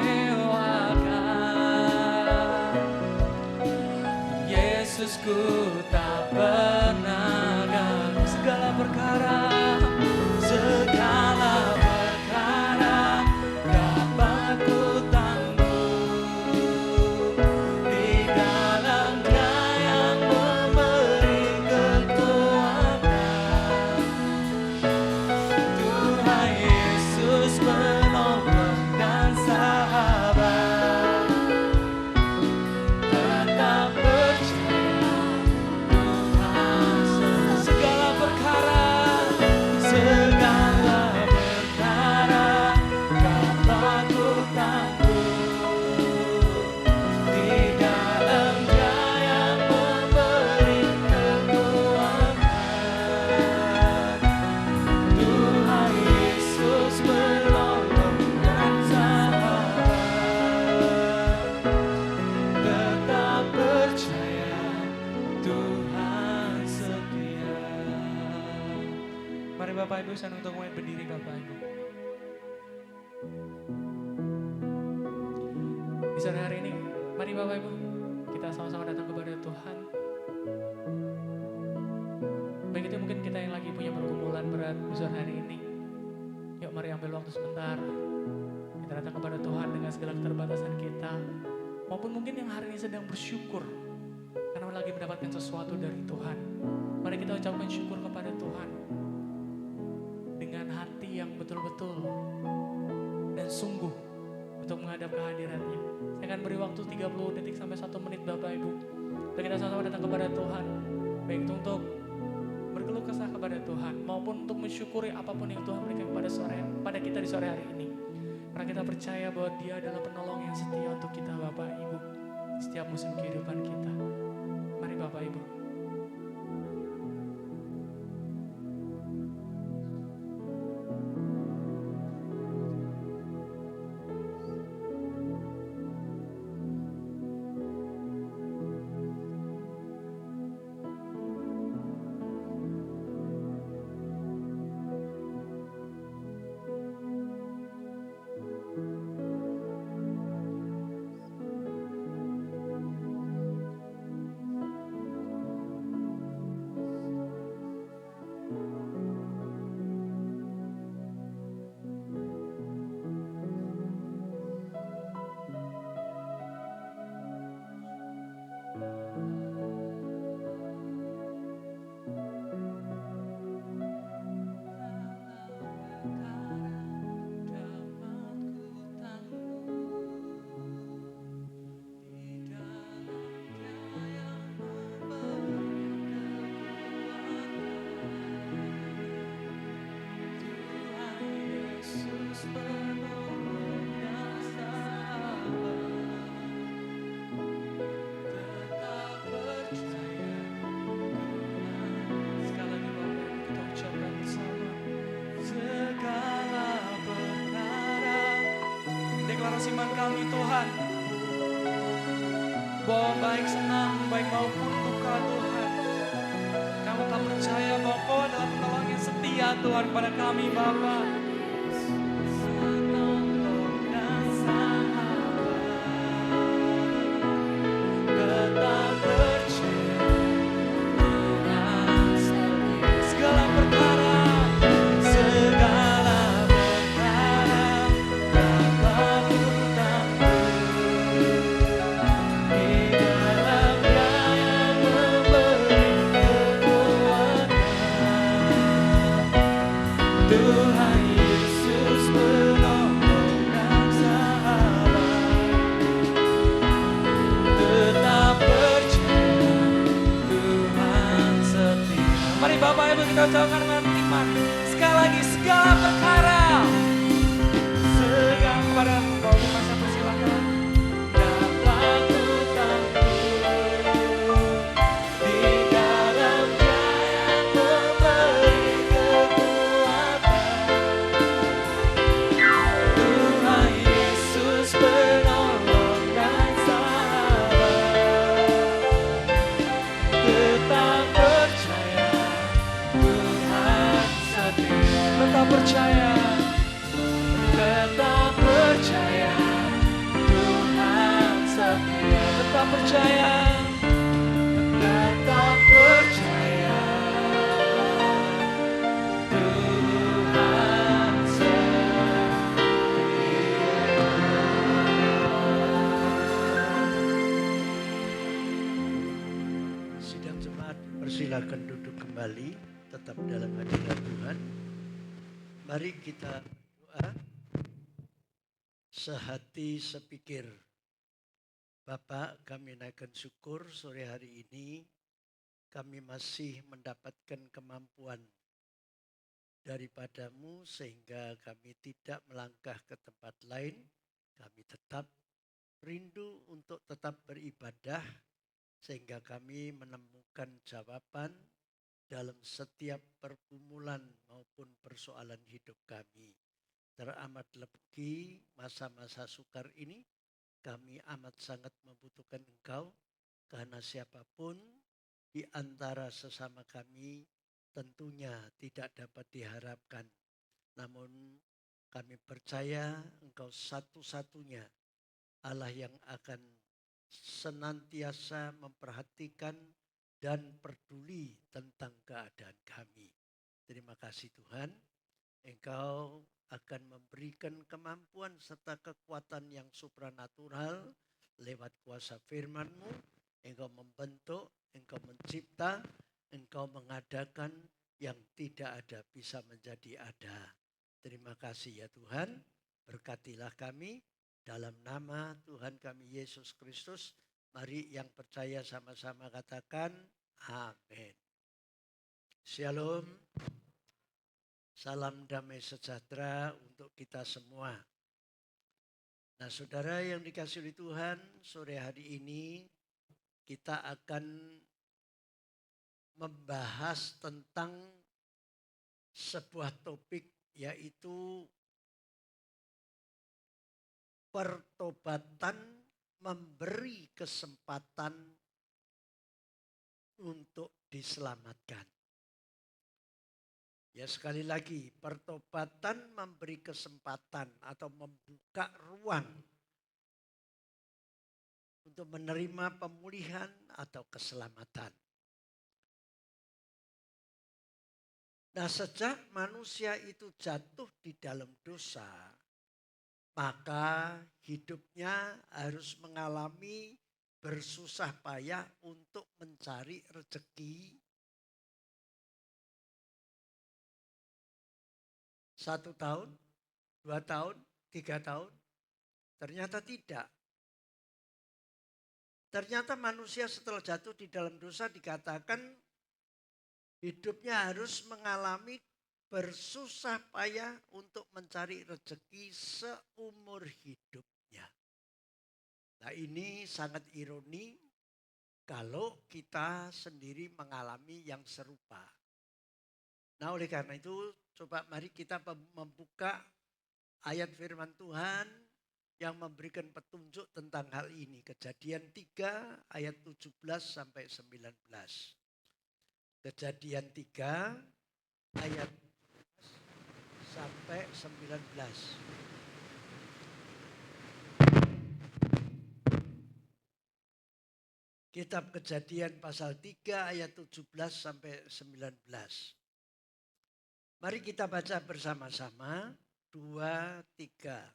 Yesusku tak pernah gagal. Segala perkara dapat kutanggung di dalam Dia yang memberi kekuatan. Tuhan Yesus penolong dan sahabat. Tetap percaya Bapak Ibu senang untuk mulai berdiri Bapak Ibu. Di sore hari ini, mari Bapak Ibu, kita sama-sama datang kepada Tuhan. Baik itu mungkin kita yang lagi punya pergumulan berat di sore hari ini. Yuk mari ambil waktu sebentar. Kita datang kepada Tuhan dengan segala keterbatasan kita. Maupun mungkin yang hari ini sedang bersyukur karena lagi mendapatkan sesuatu dari Tuhan. Mari kita ucapkan syukur kepada Tuhan dengan hati yang betul-betul dan sungguh untuk menghadap kehadirannya. Saya akan beri waktu 30 detik sampai 1 menit Bapak Ibu. Untuk kita sama-sama datang kepada Tuhan. Baik itu untuk berkeluh kesah kepada Tuhan maupun untuk mensyukuri apapun yang Tuhan berikan pada kita di sore hari ini. Karena kita percaya bahwa Dia adalah penolong yang setia untuk kita Bapak Ibu di setiap musim kehidupan kita. Mari Bapak Ibu. Iman kami Tuhan, bahwa baik senang, baik maupun duka Tuhan, kami telah percaya bahwa Kau adalah penolong yang setia Tuhan kepada kami Bapa. Kita ucapkan dengan iman. Sekali lagi, segala perkara. Segala kepada Bapak Ibu masa persilakan. Dapat ku tangguh di dalam Dia yang memberi kekuatan. Tuhan Yesus penolong dan sahabat. Tetap percaya. Tetap percaya, tetap percaya, Tuhan setia. Tetap percaya, tetap percaya, Tuhan setia. Sidang jemaat, persilakan duduk kembali, tetap dalam hadirat Tuhan. Mari kita berdoa sehati sepikir. Bapak, kami naikkan syukur sore hari ini kami masih mendapatkan kemampuan daripada-Mu sehingga kami tidak melangkah ke tempat lain. Kami tetap rindu untuk tetap beribadah sehingga kami menemukan jawaban dalam setiap pergumulan maupun persoalan hidup kami. Teramat lebih masa-masa sukar ini, kami amat sangat membutuhkan Engkau, karena siapapun di antara sesama kami tentunya tidak dapat diharapkan. Namun kami percaya Engkau satu-satunya Allah yang akan senantiasa memperhatikan dan peduli tentang keadaan kami. Terima kasih Tuhan, Engkau akan memberikan kemampuan serta kekuatan yang supranatural lewat kuasa firman-Mu. Engkau membentuk, Engkau mencipta, Engkau mengadakan yang tidak ada bisa menjadi ada. Terima kasih ya Tuhan, berkatilah kami dalam nama Tuhan kami Yesus Kristus. Mari yang percaya sama-sama katakan amin. Shalom. Salam damai sejahtera untuk kita semua. Nah saudara yang dikasihi oleh Tuhan, sore hari ini kita akan membahas tentang sebuah topik, yaitu pertobatan memberi kesempatan untuk diselamatkan. Ya sekali lagi, pertobatan memberi kesempatan atau membuka ruang untuk menerima pemulihan atau keselamatan. Nah sejak manusia itu jatuh di dalam dosa, maka hidupnya harus mengalami bersusah payah untuk mencari rezeki. 1 tahun, 2 tahun, 3 tahun, ternyata tidak. Ternyata manusia setelah jatuh di dalam dosa dikatakan hidupnya harus mengalami bersusah payah untuk mencari rezeki seumur hidupnya. Nah ini sangat ironi kalau kita sendiri mengalami yang serupa. Nah oleh karena itu coba mari kita membuka ayat firman Tuhan yang memberikan petunjuk tentang hal ini. Kejadian 3 ayat 17 sampai 19. Kejadian 3 ayat sampai 19. Kitab Kejadian pasal 3 ayat 17 sampai 19. Mari kita baca bersama-sama. 2, 3.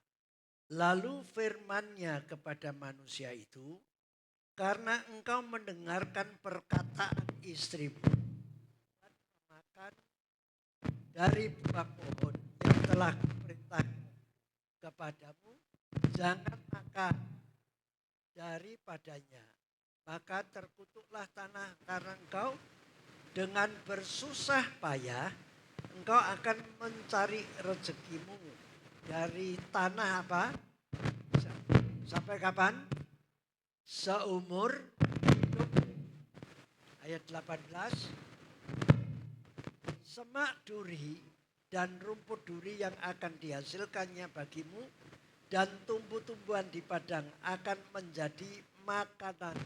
Lalu firman-Nya kepada manusia itu, karena engkau mendengarkan perkataan istrimu dan memakan dari buah pohon yang telah kuperintahkan kepadamu, jangan makan daripadanya. Maka terkutuklah tanah karena engkau dengan bersusah payah engkau akan mencari rezekimu dari tanah apa? Sampai kapan? Seumur hidup. Ayat 18. Semak duri dan rumput duri yang akan dihasilkannya bagimu dan tumbuh-tumbuhan di padang akan menjadi makanan.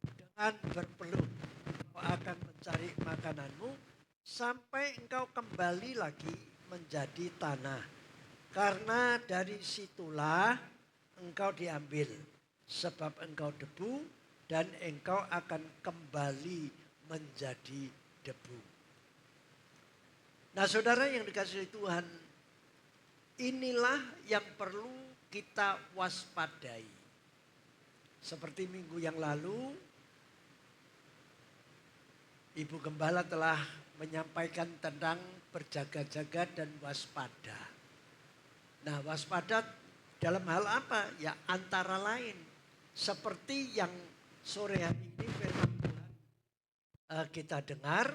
Dengan berpeluh engkau akan mencari makananmu sampai engkau kembali lagi menjadi tanah. Karena dari situlah engkau diambil, sebab engkau debu dan engkau akan kembali menjadi debu. Nah saudara yang dikasihi Tuhan, inilah yang perlu kita waspadai. Seperti minggu yang lalu, Ibu Gembala telah menyampaikan tentang berjaga-jaga dan waspada. Nah waspada dalam hal apa? Ya antara lain seperti yang sore hari ini firman Tuhan kita dengar,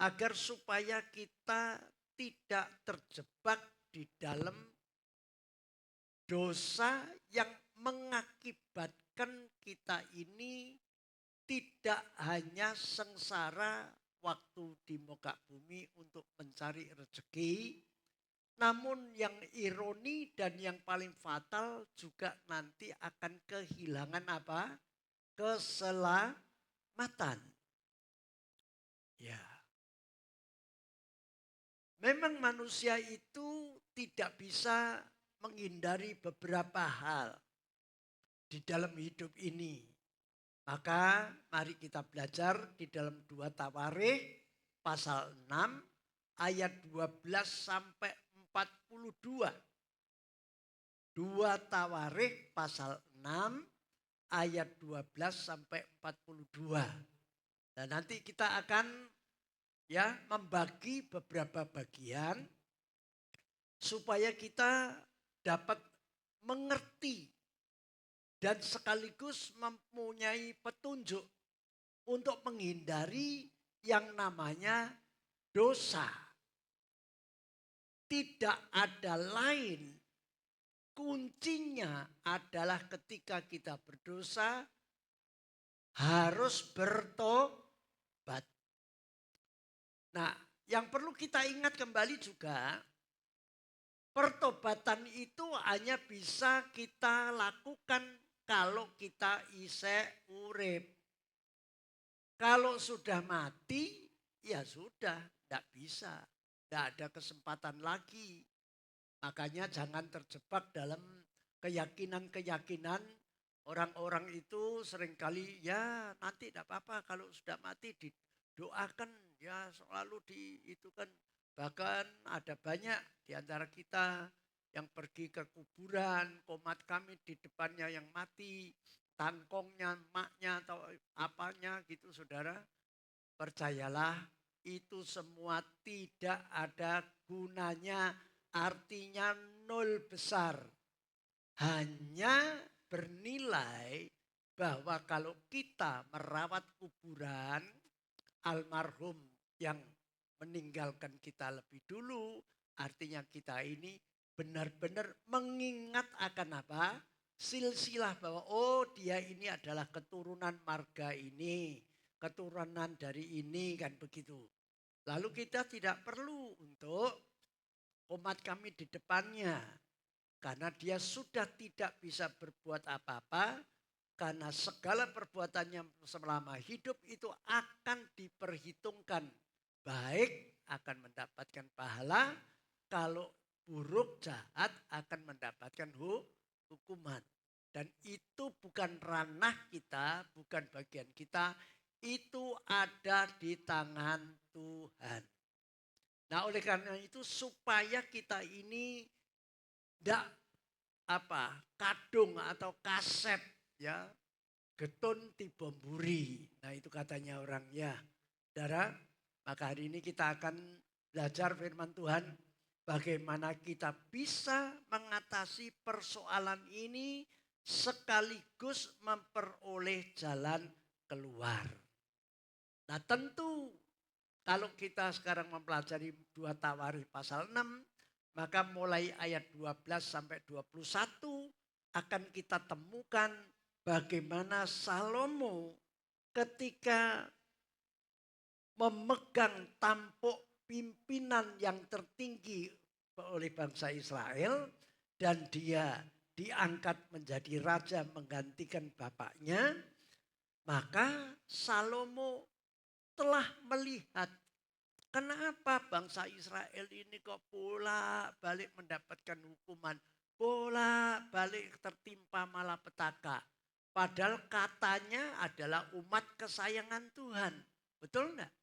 agar supaya kita tidak terjebak di dalam dosa yang mengakibatkan kita ini tidak hanya sengsara waktu di muka bumi untuk mencari rezeki, namun yang ironi dan yang paling fatal juga nanti akan kehilangan apa? Keselamatan. Ya, memang manusia itu tidak bisa menghindari beberapa hal di dalam hidup ini. Maka mari kita belajar di dalam 2 Tawarikh pasal 6 ayat 12 sampai 42. 2 Tawarikh pasal 6 ayat 12 sampai 42. Dan nanti kita akan membagi beberapa bagian supaya kita dapat mengerti dan sekaligus mempunyai petunjuk untuk menghindari yang namanya dosa. Tidak ada lain, kuncinya adalah ketika kita berdosa harus bertobat. Nah, yang perlu kita ingat kembali juga, pertobatan itu hanya bisa kita lakukan kalau kita isek urip. Kalau sudah mati, ya sudah, tidak bisa. Tidak ada kesempatan lagi. Makanya jangan terjebak dalam keyakinan-keyakinan orang-orang itu seringkali ya nanti tidak apa-apa kalau sudah mati didoakan ya selalu itu kan. Bahkan ada banyak di antara kita yang pergi ke kuburan, komat kami di depannya yang mati, tangkongnya, maknya atau apanya gitu saudara. Percayalah itu semua tidak ada gunanya, artinya nol besar. Hanya bernilai bahwa kalau kita merawat kuburan almarhum yang meninggalkan kita lebih dulu, artinya kita ini benar-benar mengingat akan apa? Silsilah bahwa dia ini adalah keturunan marga ini, keturunan dari ini kan begitu. Lalu kita tidak perlu untuk umat kami di depannya. Karena dia sudah tidak bisa berbuat apa-apa. Karena segala perbuatannya selama hidup itu akan diperhitungkan. Baik akan mendapatkan pahala, kalau buruk jahat akan mendapatkan hukuman. Dan itu bukan ranah kita, bukan bagian kita, itu ada di tangan Tuhan. Nah oleh karena itu supaya kita ini tidak kadung atau kasep ya, getun tibomburi. Nah itu katanya orangnya. Saudara, maka hari ini kita akan belajar firman Tuhan. Bagaimana kita bisa mengatasi persoalan ini sekaligus memperoleh jalan keluar. Nah tentu kalau kita sekarang mempelajari 2 Tawarikh pasal 6, maka mulai ayat 12 sampai 21 akan kita temukan bagaimana Salomo ketika memegang tampuk pimpinan yang tertinggi oleh bangsa Israel dan dia diangkat menjadi raja menggantikan bapaknya, maka Salomo telah melihat kenapa bangsa Israel ini kok bolak-balik mendapatkan hukuman, bolak-balik tertimpa malapetaka. Padahal katanya adalah umat kesayangan Tuhan. Betul enggak?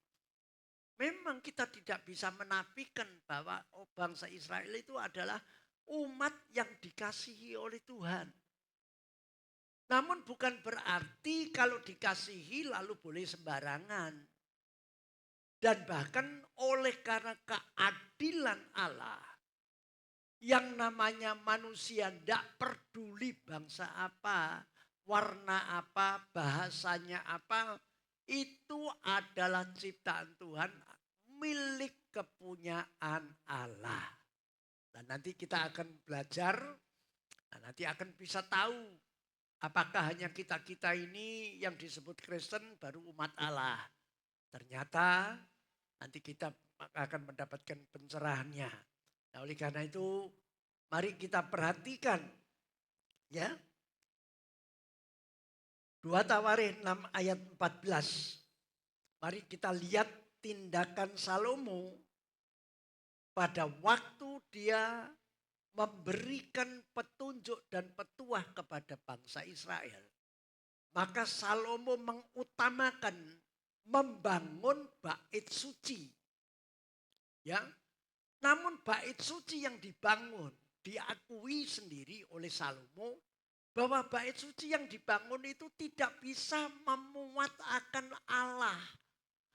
Memang kita tidak bisa menafikan bahwa bangsa Israel itu adalah umat yang dikasihi oleh Tuhan. Namun bukan berarti kalau dikasihi lalu boleh sembarangan. Dan bahkan oleh karena keadilan Allah, yang namanya manusia tidak peduli bangsa apa, warna apa, bahasanya apa, itu adalah ciptaan Tuhan, milik kepunyaan Allah. Dan nanti kita akan belajar, nanti akan bisa tahu apakah hanya kita-kita ini yang disebut Kristen baru umat Allah. Ternyata nanti kita akan mendapatkan pencerahannya. Nah, oleh karena itu mari kita perhatikan ya. 2 Tawarikh 6 ayat 14. Mari kita lihat tindakan Salomo pada waktu dia memberikan petunjuk dan petuah kepada bangsa Israel, maka Salomo mengutamakan membangun bait suci. Ya, namun bait suci yang dibangun diakui sendiri oleh Salomo bahwa bait suci yang dibangun itu tidak bisa memuat akan Allah.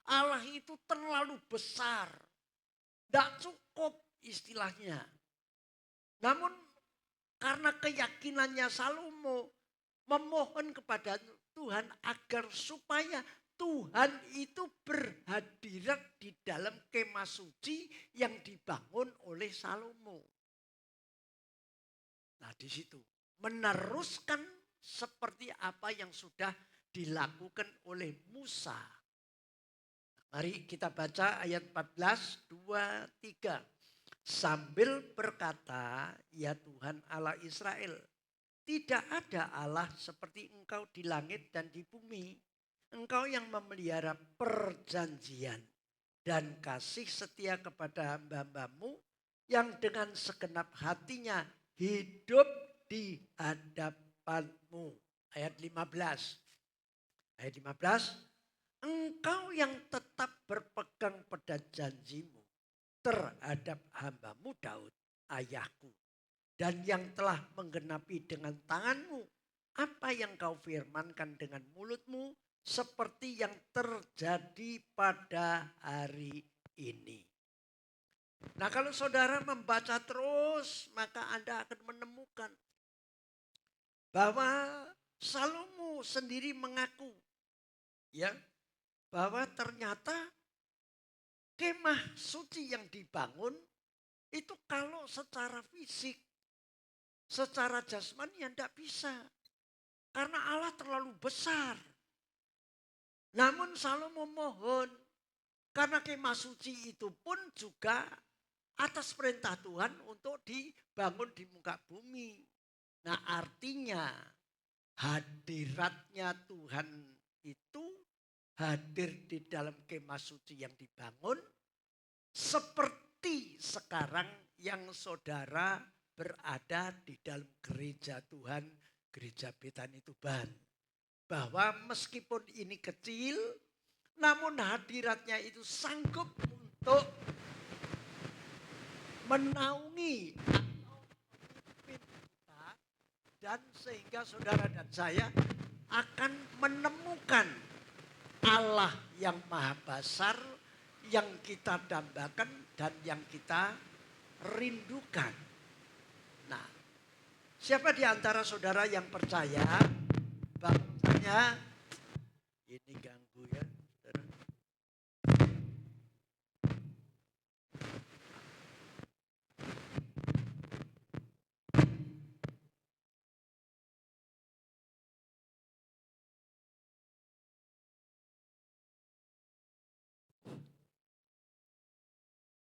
Allah itu terlalu besar. Tidak cukup istilahnya. Namun karena keyakinannya Salomo memohon kepada Tuhan agar supaya Tuhan itu berhadirat di dalam kemah suci yang dibangun oleh Salomo. Nah, di situ meneruskan seperti apa yang sudah dilakukan oleh Musa. Mari kita baca ayat 14, 2, 3. Sambil berkata, ya Tuhan Allah Israel, tidak ada Allah seperti Engkau di langit dan di bumi. Engkau yang memelihara perjanjian dan kasih setia kepada hamba-Hambamu yang dengan segenap hatinya hidup di hadapanmu. Ayat 15. Ayat 15. Engkau yang tetap berpegang pada janjimu terhadap hamba-Mu Daud, ayahku. Dan yang telah menggenapi dengan tanganmu apa yang kau firmankan dengan mulutmu seperti yang terjadi pada hari ini. Nah, kalau saudara membaca terus maka Anda akan menemukan bahwa Salomo sendiri mengaku ya bahwa ternyata kemah suci yang dibangun itu kalau secara fisik, secara jasmani tidak bisa. Karena Allah terlalu besar. Namun Salomo mohon, karena kemah suci itu pun juga atas perintah Tuhan untuk dibangun di muka bumi. Nah, artinya hadiratnya Tuhan itu hadir di dalam kemah suci yang dibangun seperti sekarang yang saudara berada di dalam gereja Tuhan, gereja Betani Tuban. Bahwa meskipun ini kecil, namun hadiratnya itu sanggup untuk menaungi atau memimpin kita. Dan sehingga saudara dan saya akan menemukan Allah yang maha besar yang kita dambakan dan yang kita rindukan. Nah, siapa di antara saudara yang percaya bahwasanya ini ganggu ya, saudara?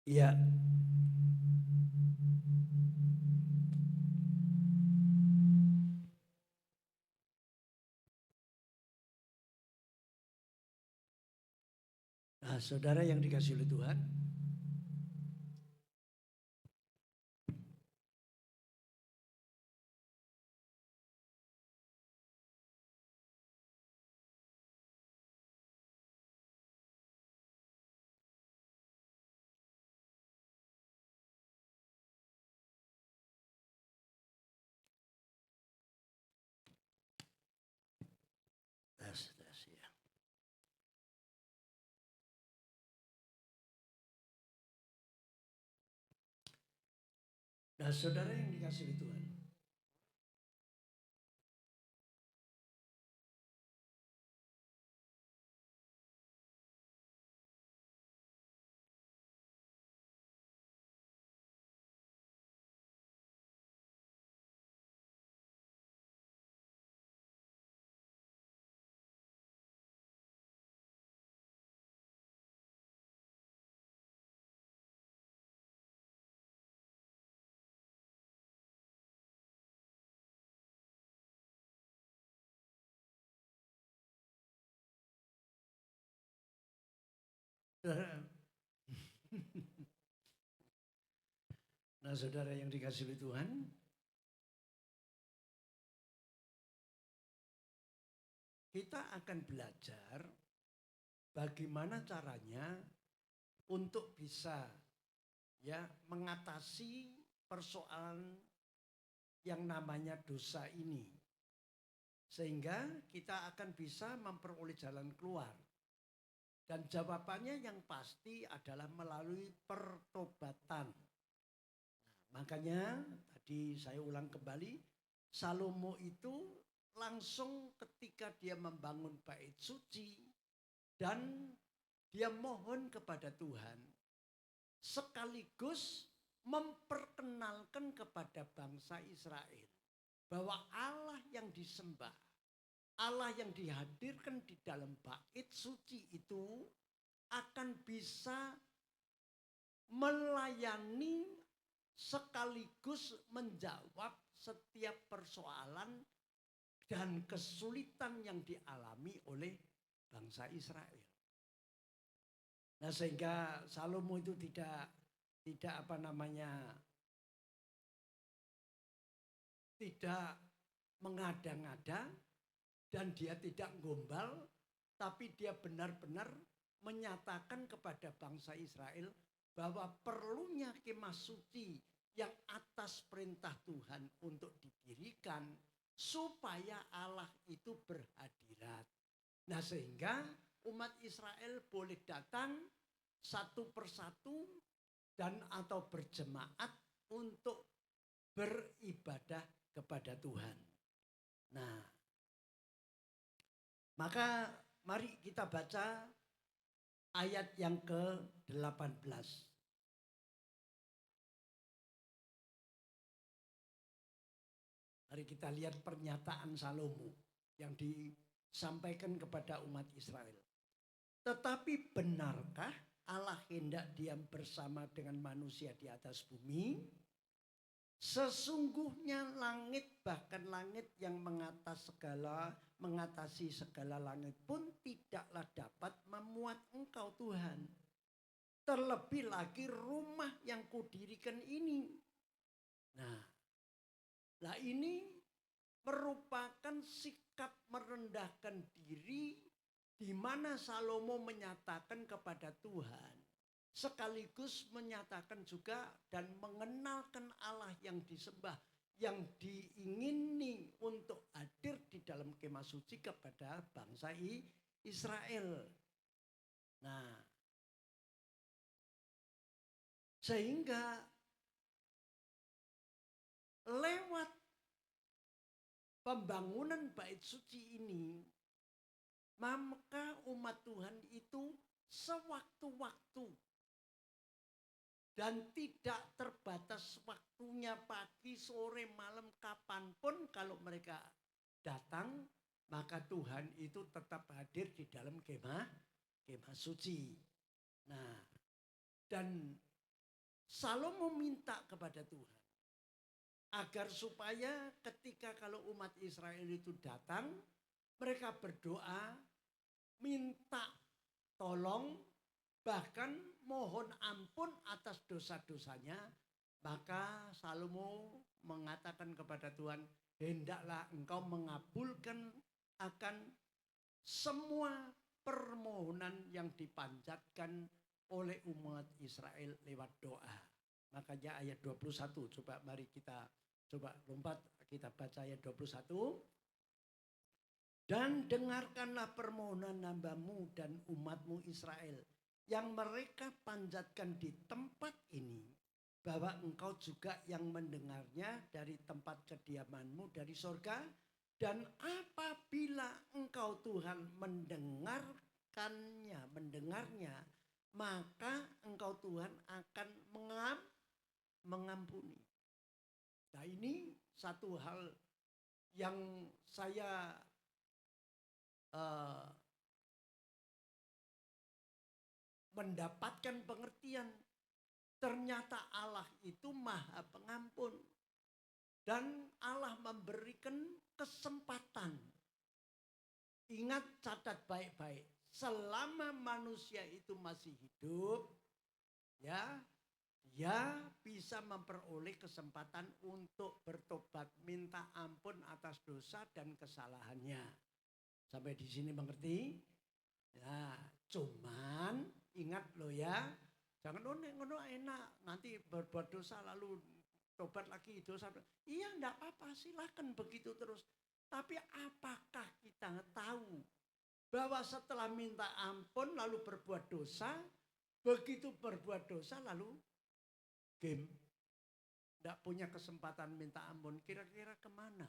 Iya. Nah, saudara yang dikasihi oleh Tuhan, ya. Nah, saudara yang dikasihi oleh Tuhan, saudara Nah, saudara yang dikasihi Tuhan, kita akan belajar bagaimana caranya untuk bisa ya mengatasi persoalan yang namanya dosa ini. Sehingga kita akan bisa memperoleh jalan keluar. Dan jawabannya yang pasti adalah melalui pertobatan. Nah, makanya tadi saya ulang kembali, Salomo itu langsung ketika dia membangun bait suci dan dia mohon kepada Tuhan, sekaligus memperkenalkan kepada bangsa Israel bahwa Allah yang disembah, Allah yang dihadirkan di dalam bait suci itu akan bisa melayani sekaligus menjawab setiap persoalan dan kesulitan yang dialami oleh bangsa Israel. Nah, sehingga Salomo itu tidak tidak mengada-ngada dan dia tidak gombal, tapi dia benar-benar menyatakan kepada bangsa Israel bahwa perlunya kemah suci yang atas perintah Tuhan untuk didirikan supaya Allah itu berhadirat. Nah, sehingga umat Israel boleh datang satu persatu dan atau berjemaat untuk beribadah kepada Tuhan. Nah, maka mari kita baca ayat yang ke-18. Mari kita lihat pernyataan Salomo yang disampaikan kepada umat Israel. Tetapi benarkah Allah hendak diam bersama dengan manusia di atas bumi? Sesungguhnya langit, bahkan langit yang mengatasi segala langit pun tidaklah dapat memuat Engkau Tuhan. Terlebih lagi rumah yang kudirikan ini. Nah, ini merupakan sikap merendahkan diri di mana Salomo menyatakan kepada Tuhan, sekaligus menyatakan juga dan mengenalkan Allah yang disembah, yang diingini untuk hadir di dalam kemah suci kepada bangsa Israel. Nah, sehingga lewat pembangunan bait suci ini, maka umat Tuhan itu sewaktu-waktu dan tidak terbatas waktunya pagi, sore, malam, kapanpun kalau mereka datang, maka Tuhan itu tetap hadir di dalam kemah suci. Nah, dan Salomo minta kepada Tuhan agar supaya ketika kalau umat Israel itu datang, mereka berdoa, minta tolong, bahkan mohon ampun atas dosa-dosanya. Maka Salomo mengatakan kepada Tuhan, hendaklah Engkau mengabulkan akan semua permohonan yang dipanjatkan oleh umat Israel lewat doa. Makanya ayat 21, coba mari kita lompat, kita baca ayat 21. Dan dengarkanlah permohonan hamba-Mu dan umat-Mu Israel yang mereka panjatkan di tempat ini, bahwa Engkau juga yang mendengarnya dari tempat kediaman-Mu dari sorga. Dan apabila Engkau Tuhan mendengarnya, maka Engkau Tuhan akan mengampuni. Nah, ini satu hal yang saya mendapatkan pengertian. Ternyata Allah itu Maha Pengampun. Dan Allah memberikan kesempatan. Ingat, catat baik-baik. Selama manusia itu masih hidup, ya, dia bisa memperoleh kesempatan untuk bertobat, minta ampun atas dosa dan kesalahannya. Sampai di sini mengerti? Ya, cuman ingat loh ya, jangan ngono enak, nanti berbuat dosa lalu tobat lagi dosa. Iya, enggak apa-apa, silakan begitu terus. Tapi apakah kita tahu bahwa setelah minta ampun lalu berbuat dosa, begitu berbuat dosa lalu game, tidak punya kesempatan minta ampun, kira-kira kemana?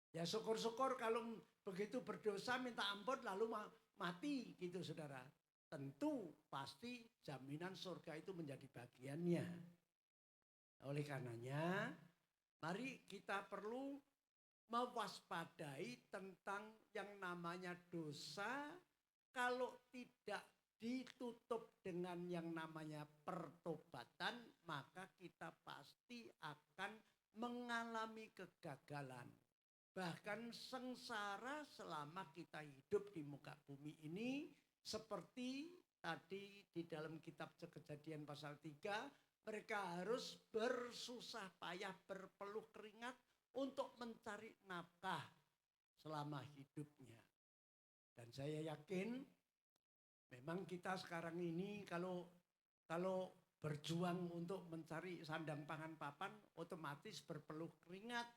Ya syukur-syukur kalau begitu berdosa minta ampun lalu mati gitu saudara. Tentu pasti jaminan surga itu menjadi bagiannya. Oleh karenanya mari kita perlu mewaspadai tentang yang namanya dosa kalau tidak ditutup dengan yang namanya pertobatan, maka kita pasti akan mengalami kegagalan. Bahkan sengsara selama kita hidup di muka bumi ini, seperti tadi di dalam kitab Kejadian pasal 3, mereka harus bersusah payah, berpeluh keringat untuk mencari nafkah selama hidupnya. Dan saya yakin memang kita sekarang ini kalau berjuang untuk mencari sandang pangan papan, otomatis berpeluh keringat.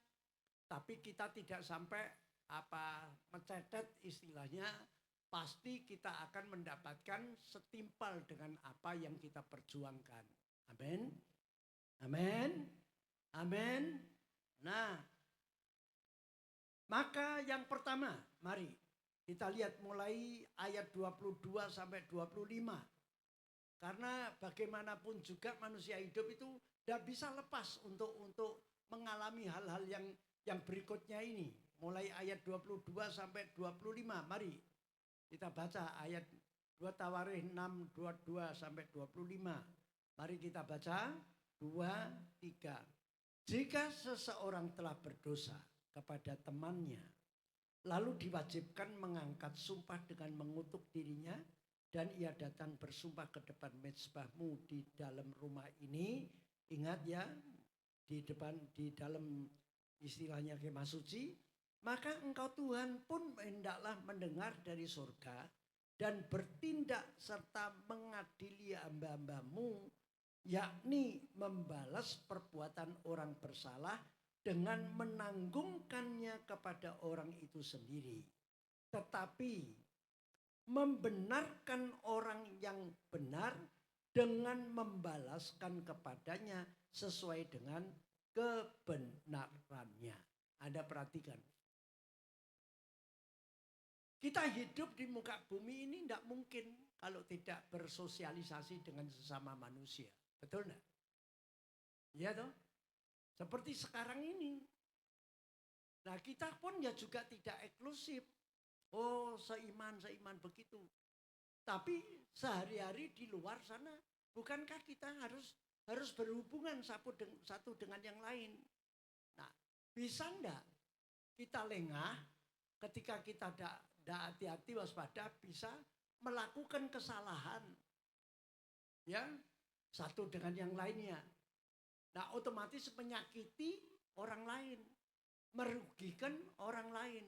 Tapi kita tidak sampai mencetet istilahnya, pasti kita akan mendapatkan setimpal dengan apa yang kita perjuangkan. Amin. Amin. Amin. Nah, maka yang pertama, mari kita lihat mulai ayat 22 sampai 25. Karena bagaimanapun juga manusia hidup itu tidak bisa lepas untuk mengalami hal-hal yang berikutnya ini. Mulai ayat 22 sampai 25. Mari kita baca ayat 2 Tawarikh 6, 22 sampai 25. Mari kita baca 2, 3. Jika seseorang telah berdosa kepada temannya, lalu diwajibkan mengangkat sumpah dengan mengutuk dirinya, dan ia datang bersumpah ke depan mezbahmu di dalam rumah ini. Ingat ya, di dalam istilahnya kemah suci, maka engkau Tuhan pun hendaklah mendengar dari surga dan bertindak serta mengadili hamba-hambamu, yakni membalas perbuatan orang bersalah dengan menanggungkannya kepada orang itu sendiri. Tetapi membenarkan orang yang benar dengan membalaskan kepadanya sesuai dengan kebenarannya. Anda perhatikan. Kita hidup di muka bumi ini tidak mungkin kalau tidak bersosialisasi dengan sesama manusia. Betul enggak? Iya toh? Seperti sekarang ini. Nah kita pun ya juga tidak eksklusif. Oh seiman begitu. Tapi sehari-hari di luar sana, bukankah kita harus berhubungan satu dengan yang lain? Nah bisa enggak kita lengah ketika kita tidak hati-hati waspada bisa melakukan kesalahan. Ya, satu dengan yang lainnya. Nah otomatis menyakiti orang lain, merugikan orang lain.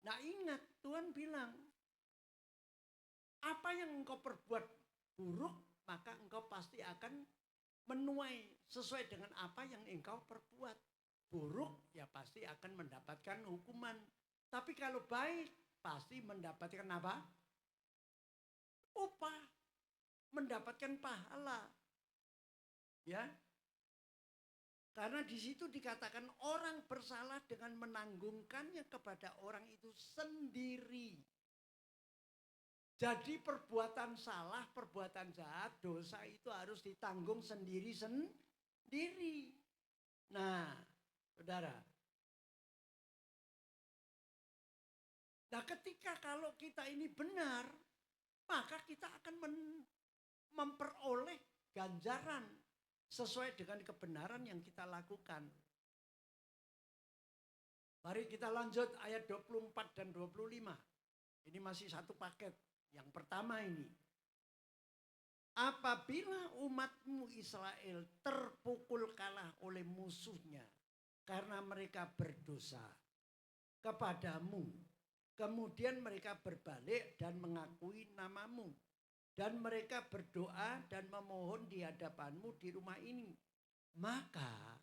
Nah ingat Tuhan bilang, apa yang engkau perbuat buruk, maka engkau pasti akan menuai sesuai dengan apa yang engkau perbuat. Buruk ya pasti akan mendapatkan hukuman. Tapi kalau baik pasti mendapatkan apa? Upah, mendapatkan pahala. Ya. Karena di situ dikatakan orang bersalah dengan menanggungkannya kepada orang itu sendiri. Jadi perbuatan salah, perbuatan jahat, dosa itu harus ditanggung sendiri. Nah, saudara. Nah, ketika kalau kita ini benar, maka kita akan memperoleh ganjaran sesuai dengan kebenaran yang kita lakukan. Mari kita lanjut ayat 24 dan 25. Ini masih satu paket. Yang pertama ini. apabila umatmu Israel terpukul kalah oleh musuhnya karena mereka berdosa kepadamu, kemudian mereka berbalik dan mengakui namamu, dan mereka berdoa dan memohon di hadapanmu di rumah ini, maka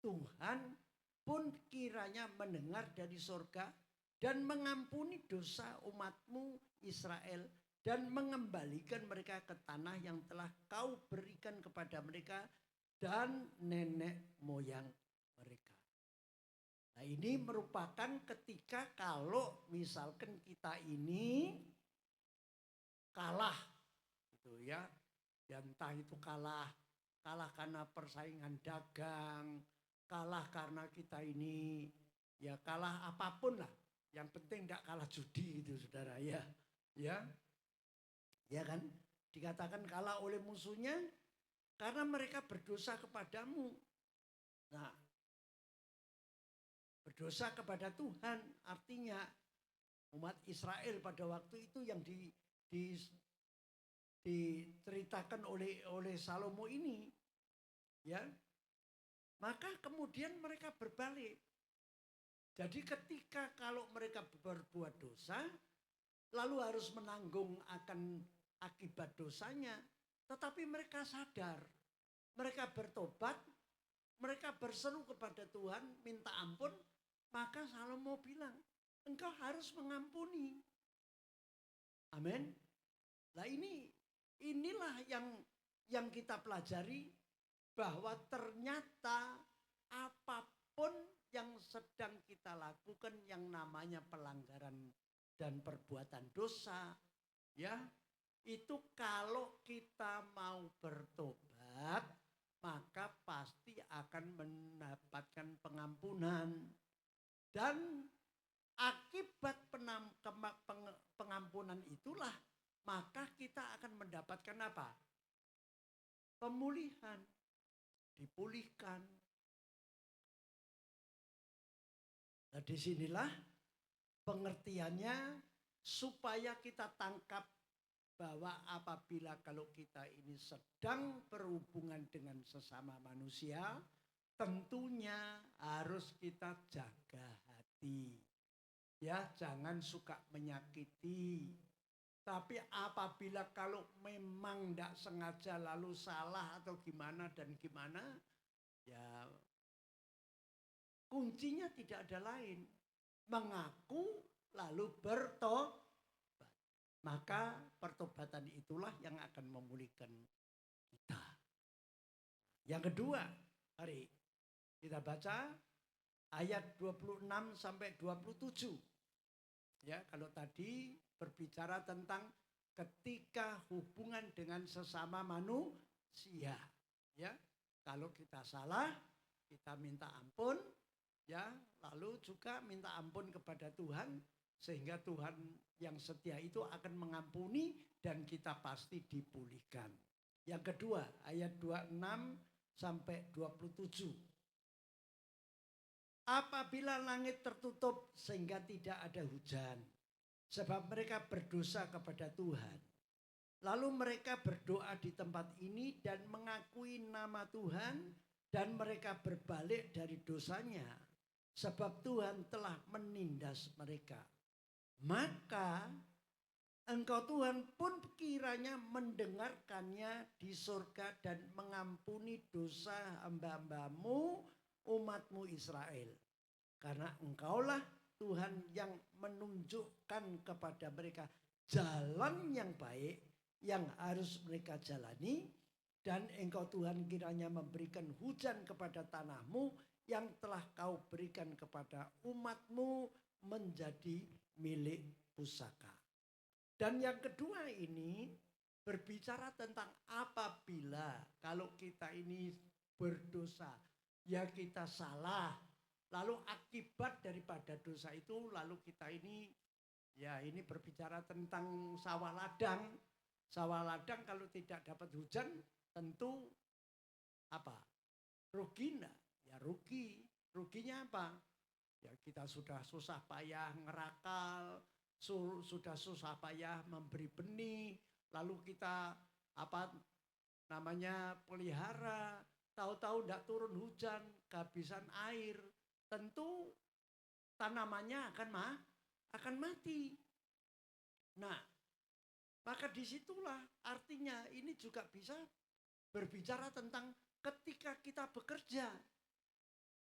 Tuhan pun kiranya mendengar dari sorga dan mengampuni dosa umatmu Israel dan mengembalikan mereka ke tanah yang telah kau berikan kepada mereka dan nenek moyang mereka. Nah, ini merupakan ketika kalau misalkan kita ini kalah gitu ya. Entah itu kalah karena persaingan dagang, kalah karena kita ini ya kalah apapun lah. Yang penting tidak kalah judi itu saudara ya. Ya kan? Dikatakan kalah oleh musuhnya karena mereka berdosa kepadamu. Nah, berdosa kepada Tuhan artinya umat Israel pada waktu itu yang diceritakan oleh Salomo ini, ya, maka kemudian mereka berbalik. Jadi ketika kalau mereka berbuat dosa, lalu harus menanggung akan akibat dosanya, tetapi mereka sadar, mereka bertobat, mereka berseru kepada Tuhan, minta ampun, maka Salomo bilang, engkau harus mengampuni. Amin. Nah inilah yang kita pelajari bahwa ternyata apapun yang sedang kita lakukan yang namanya pelanggaran dan perbuatan dosa, ya, itu kalau kita mau bertobat, maka pasti akan mendapatkan pengampunan. Dan akibat pengampunan itulah maka kita akan mendapatkan apa? Pemulihan, dipulihkan. Nah, disinilah pengertiannya supaya kita tangkap bahwa apabila kalau kita ini sedang berhubungan dengan sesama manusia, tentunya harus kita jaga hati. Ya, jangan suka menyakiti. Tapi apabila kalau memang tidak sengaja lalu salah atau gimana dan gimana, ya kuncinya tidak ada lain. Mengaku lalu bertobat. Maka pertobatan itulah yang akan memulihkan kita. Yang kedua, mari kita baca ayat 26 sampai 27. Ya, kalau tadi berbicara tentang ketika hubungan dengan sesama manusia, ya. Kalau kita salah, kita minta ampun, ya, lalu juga minta ampun kepada Tuhan sehingga Tuhan yang setia itu akan mengampuni dan kita pasti dipulihkan. Yang kedua, ayat 26 sampai 27. Apabila langit tertutup sehingga tidak ada hujan, sebab mereka berdosa kepada Tuhan. Lalu mereka berdoa di tempat ini dan mengakui nama Tuhan dan mereka berbalik dari dosanya, sebab Tuhan telah menindas mereka. Maka engkau Tuhan pun kiranya mendengarkannya di surga dan mengampuni dosa hamba-hambamu umatmu Israel. Karena engkaulah Tuhan yang menunjukkan kepada mereka jalan yang baik yang harus mereka jalani. Dan engkau Tuhan kiranya memberikan hujan kepada tanahmu yang telah kau berikan kepada umatmu menjadi milik pusaka. Dan yang kedua ini berbicara tentang apabila kalau kita ini berdosa, ya kita salah, lalu akibat daripada dosa itu lalu kita ini, ya ini berbicara tentang sawah ladang. Sawah ladang kalau tidak dapat hujan tentu apa? Rugi enggak? Ya rugi. Ruginya apa? Ya kita sudah susah payah ngerakal, sudah susah payah memberi benih, lalu kita apa namanya pelihara, tahu-tahu tidak turun hujan, kehabisan air, tentu tanamannya akan mati. Nah, maka disitulah artinya ini juga bisa berbicara tentang ketika kita bekerja.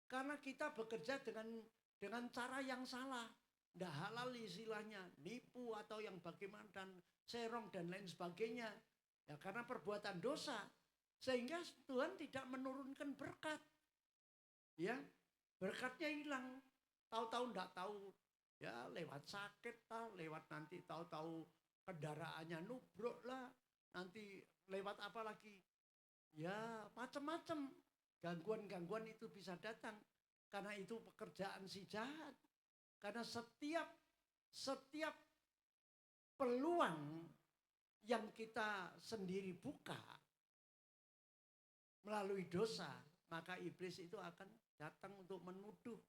Karena kita bekerja dengan cara yang salah. Tidak halal istilahnya, nipu atau yang bagaimana dan serong dan lain sebagainya. Ya karena perbuatan dosa. Sehingga Tuhan tidak menurunkan berkat. Ya, berkatnya hilang. Tahu-tahu tidak tahu. Ya lewat sakit lah, lewat nanti tahu-tahu kendaraannya nubruk lah. Nanti lewat apa lagi? Ya macam-macam. Gangguan-gangguan itu bisa datang. Karena itu pekerjaan si jahat. Karena setiap peluang yang kita sendiri buka melalui dosa, maka iblis itu akan datang untuk menuduh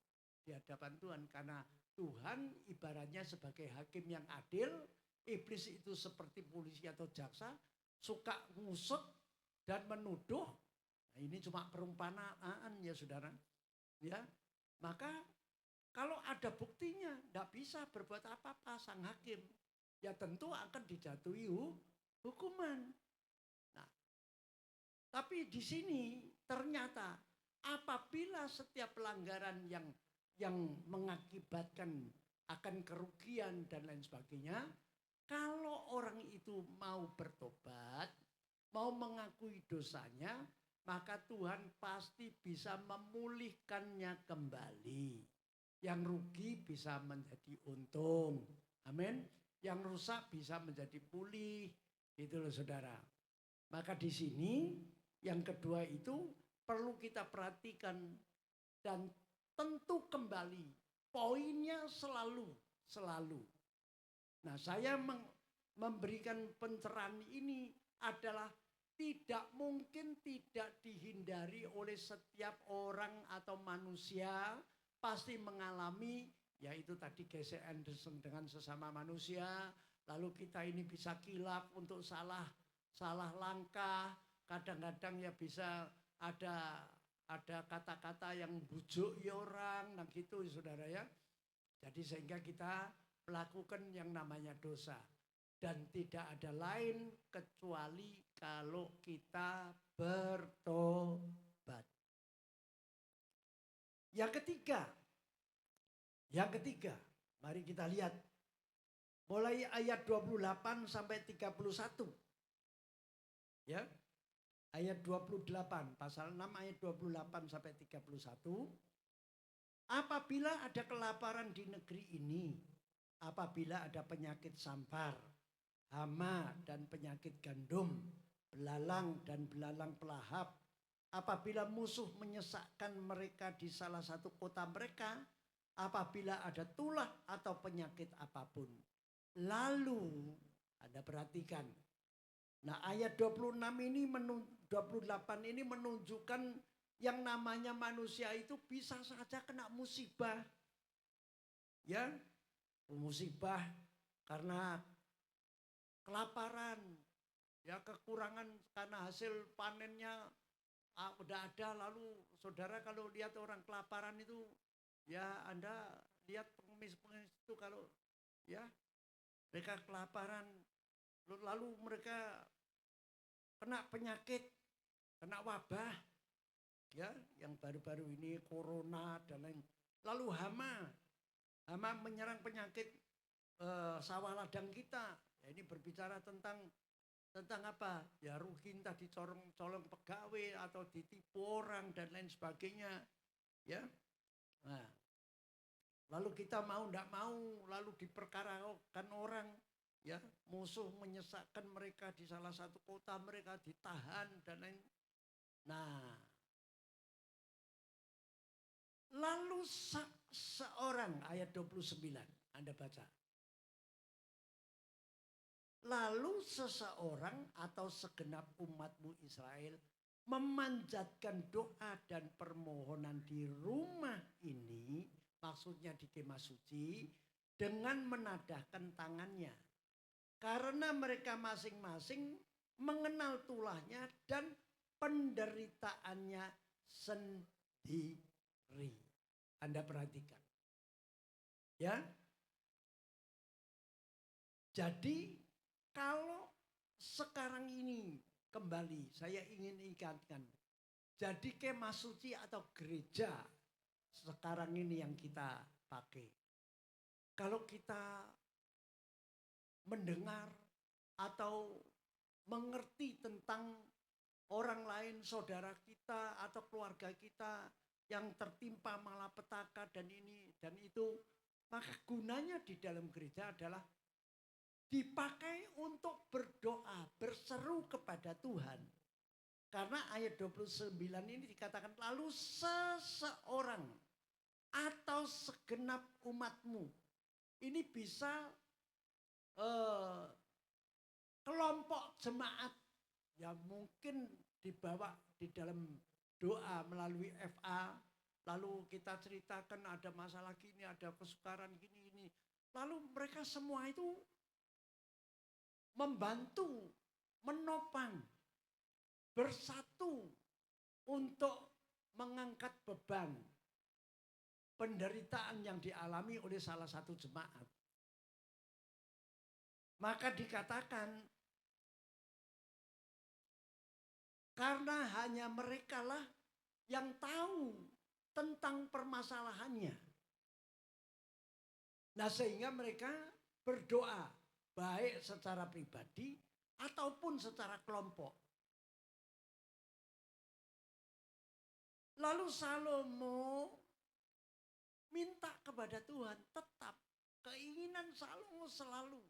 di hadapan Tuhan. Karena Tuhan ibaratnya sebagai hakim yang adil, iblis itu seperti polisi atau jaksa, suka ngusut dan menuduh. Nah, ini cuma perumpamaan ya saudara. Ya, maka kalau ada buktinya, tidak bisa berbuat apa-apa sang hakim. Ya tentu akan dijatuhi hukuman. Nah, tapi di sini ternyata apabila setiap pelanggaran yang mengakibatkan akan kerugian dan lain sebagainya, kalau orang itu mau bertobat, mau mengakui dosanya, maka Tuhan pasti bisa memulihkannya kembali. Yang rugi bisa menjadi untung. Amin. Yang rusak bisa menjadi pulih. Gitu loh saudara. Maka di sini yang kedua itu perlu kita perhatikan dan tentu kembali. Poinnya selalu. Nah saya memberikan pencerahan ini adalah tidak mungkin tidak dihindari oleh setiap orang atau manusia pasti mengalami, yaitu tadi gesek Anderson dengan sesama manusia, lalu kita ini bisa kilap untuk salah langkah, kadang-kadang ya bisa ada kata-kata yang bujuk ya orang, nah gitu saudara ya. Jadi sehingga kita melakukan yang namanya dosa. Dan tidak ada lain kecuali kalau kita bertobat. Yang ketiga, mari kita lihat. Mulai ayat 28 sampai 31. Ya. Ayat 28, pasal 6 ayat 28 sampai 31. Apabila ada kelaparan di negeri ini, apabila ada penyakit sampar, hama dan penyakit gandum, belalang dan belalang pelahap, apabila musuh menyesakkan mereka di salah satu kota mereka, apabila ada tulah atau penyakit apapun. Lalu, Anda perhatikan. Nah ayat 28 ini menunjukkan yang namanya manusia itu bisa saja kena musibah. Ya, musibah karena kelaparan. Ya kekurangan karena hasil panennya udah ada, lalu saudara kalau lihat orang kelaparan itu, ya Anda lihat pengemis-pengemis itu kalau ya mereka kelaparan, lalu mereka kena penyakit, kena wabah, ya yang baru-baru ini corona dan lain. Lalu hama menyerang penyakit sawah ladang kita. Ya, ini berbicara tentang apa? Ya rugi entah dicolong pegawai atau ditipu orang dan lain sebagainya. Ya. Nah, lalu kita mau tidak mau, lalu diperkarakan orang. Ya, musuh menyesakkan mereka di salah satu kota mereka, ditahan dan lain. Nah, lalu seorang, ayat 29, Anda baca. Lalu seseorang atau segenap umatmu Israel memanjatkan doa dan permohonan di rumah ini, maksudnya di kemah suci, dengan menadahkan tangannya. Karena mereka masing-masing mengenal tulahnya dan penderitaannya sendiri. Anda perhatikan. Ya. Jadi kalau sekarang ini kembali saya ingin ingatkan. Jadi kemah suci atau gereja sekarang ini yang kita pakai. Kalau kita mendengar atau mengerti tentang orang lain, saudara kita atau keluarga kita yang tertimpa malapetaka dan ini dan itu, maka gunanya di dalam gereja adalah dipakai untuk berdoa, berseru kepada Tuhan. Karena ayat 29 ini dikatakan, lalu seseorang atau segenap umatmu. Ini bisa kelompok jemaat. Ya mungkin dibawa di dalam doa melalui FA. Lalu kita ceritakan ada masalah gini, ada kesukaran gini. Lalu mereka semua itu membantu, menopang, bersatu untuk mengangkat beban penderitaan yang dialami oleh salah satu jemaat. Maka dikatakan, karena hanya merekalah yang tahu tentang permasalahannya. Nah sehingga mereka berdoa, baik secara pribadi ataupun secara kelompok. Lalu Salomo minta kepada Tuhan tetap keinginan Salomo selalu.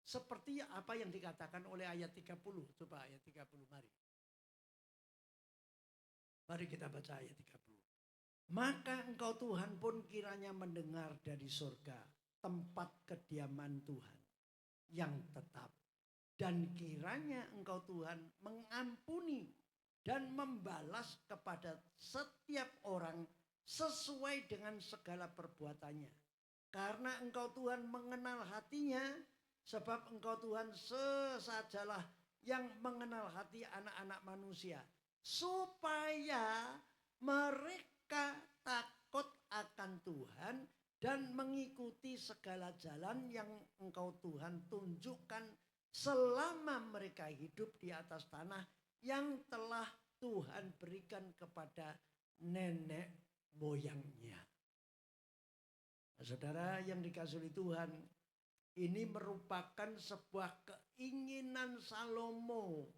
Seperti apa yang dikatakan oleh ayat 30. Coba ayat 30 mari. Mari kita baca ayat 30. Maka engkau Tuhan pun kiranya mendengar dari surga tempat kediaman Tuhan yang tetap. Dan kiranya engkau Tuhan mengampuni dan membalas kepada setiap orang sesuai dengan segala perbuatannya. Karena engkau Tuhan mengenal hatinya, sebab engkau Tuhan sesajalah yang mengenal hati anak-anak manusia. Supaya mereka takut akan Tuhan dan mengikuti segala jalan yang engkau Tuhan tunjukkan selama mereka hidup di atas tanah yang telah Tuhan berikan kepada nenek moyangnya. Nah, saudara yang dikasihi Tuhan, ini merupakan sebuah keinginan Salomo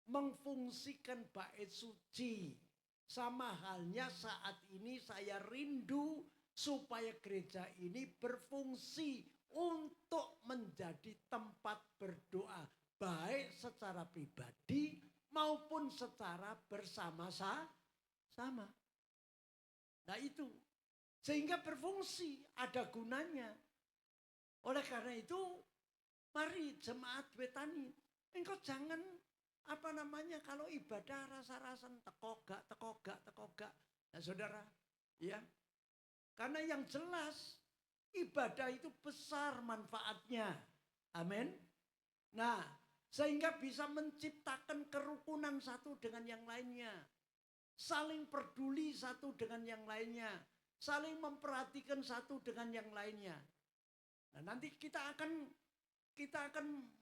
mengfungsikan bait suci. Sama halnya saat ini saya rindu supaya gereja ini berfungsi untuk menjadi tempat berdoa. Baik secara pribadi maupun secara bersama-sama. Nah itu. Sehingga berfungsi, ada gunanya. Oleh karena itu, mari jemaat Betani, engkau jangan kalau ibadah rasa-rasan tekogak. Nah saudara, ya. Karena yang jelas ibadah itu besar manfaatnya. Amin. Nah, sehingga bisa menciptakan kerukunan satu dengan yang lainnya. Saling peduli satu dengan yang lainnya. Saling memperhatikan satu dengan yang lainnya. Nah, nanti kita akan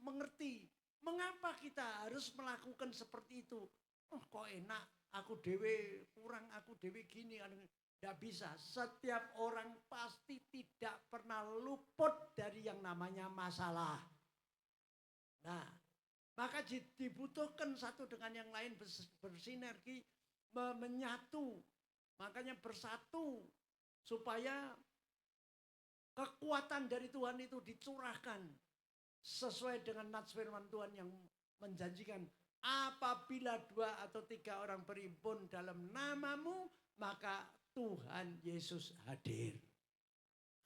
mengerti mengapa kita harus melakukan seperti itu. Oh, kok enak, aku dewe kurang, aku dewe gini. Tidak bisa, setiap orang pasti tidak pernah luput dari yang namanya masalah. Nah, maka dibutuhkan satu dengan yang lain bersinergi, menyatu. Makanya bersatu supaya kekuatan dari Tuhan itu dicurahkan sesuai dengan nats firman Tuhan yang menjanjikan, apabila 2 atau 3 orang berhimpun dalam namamu, maka Tuhan Yesus hadir.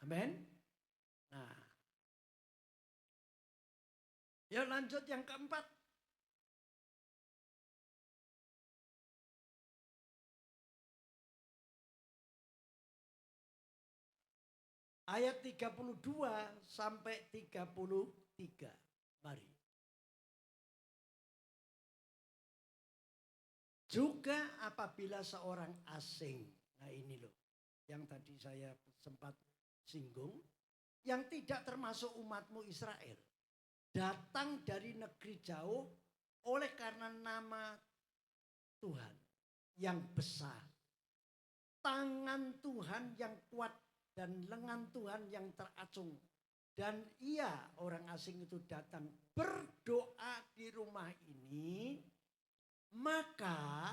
Amin. Nah, ya lanjut yang keempat. Ayat 32 sampai 33. Mari. Juga apabila seorang asing, nah ini loh yang tadi saya sempat singgung, yang tidak termasuk umatmu Israel, datang dari negeri jauh oleh karena nama Tuhan yang besar, tangan Tuhan yang kuat dan lengan Tuhan yang teracung. Dan ia orang asing itu datang berdoa di rumah ini, maka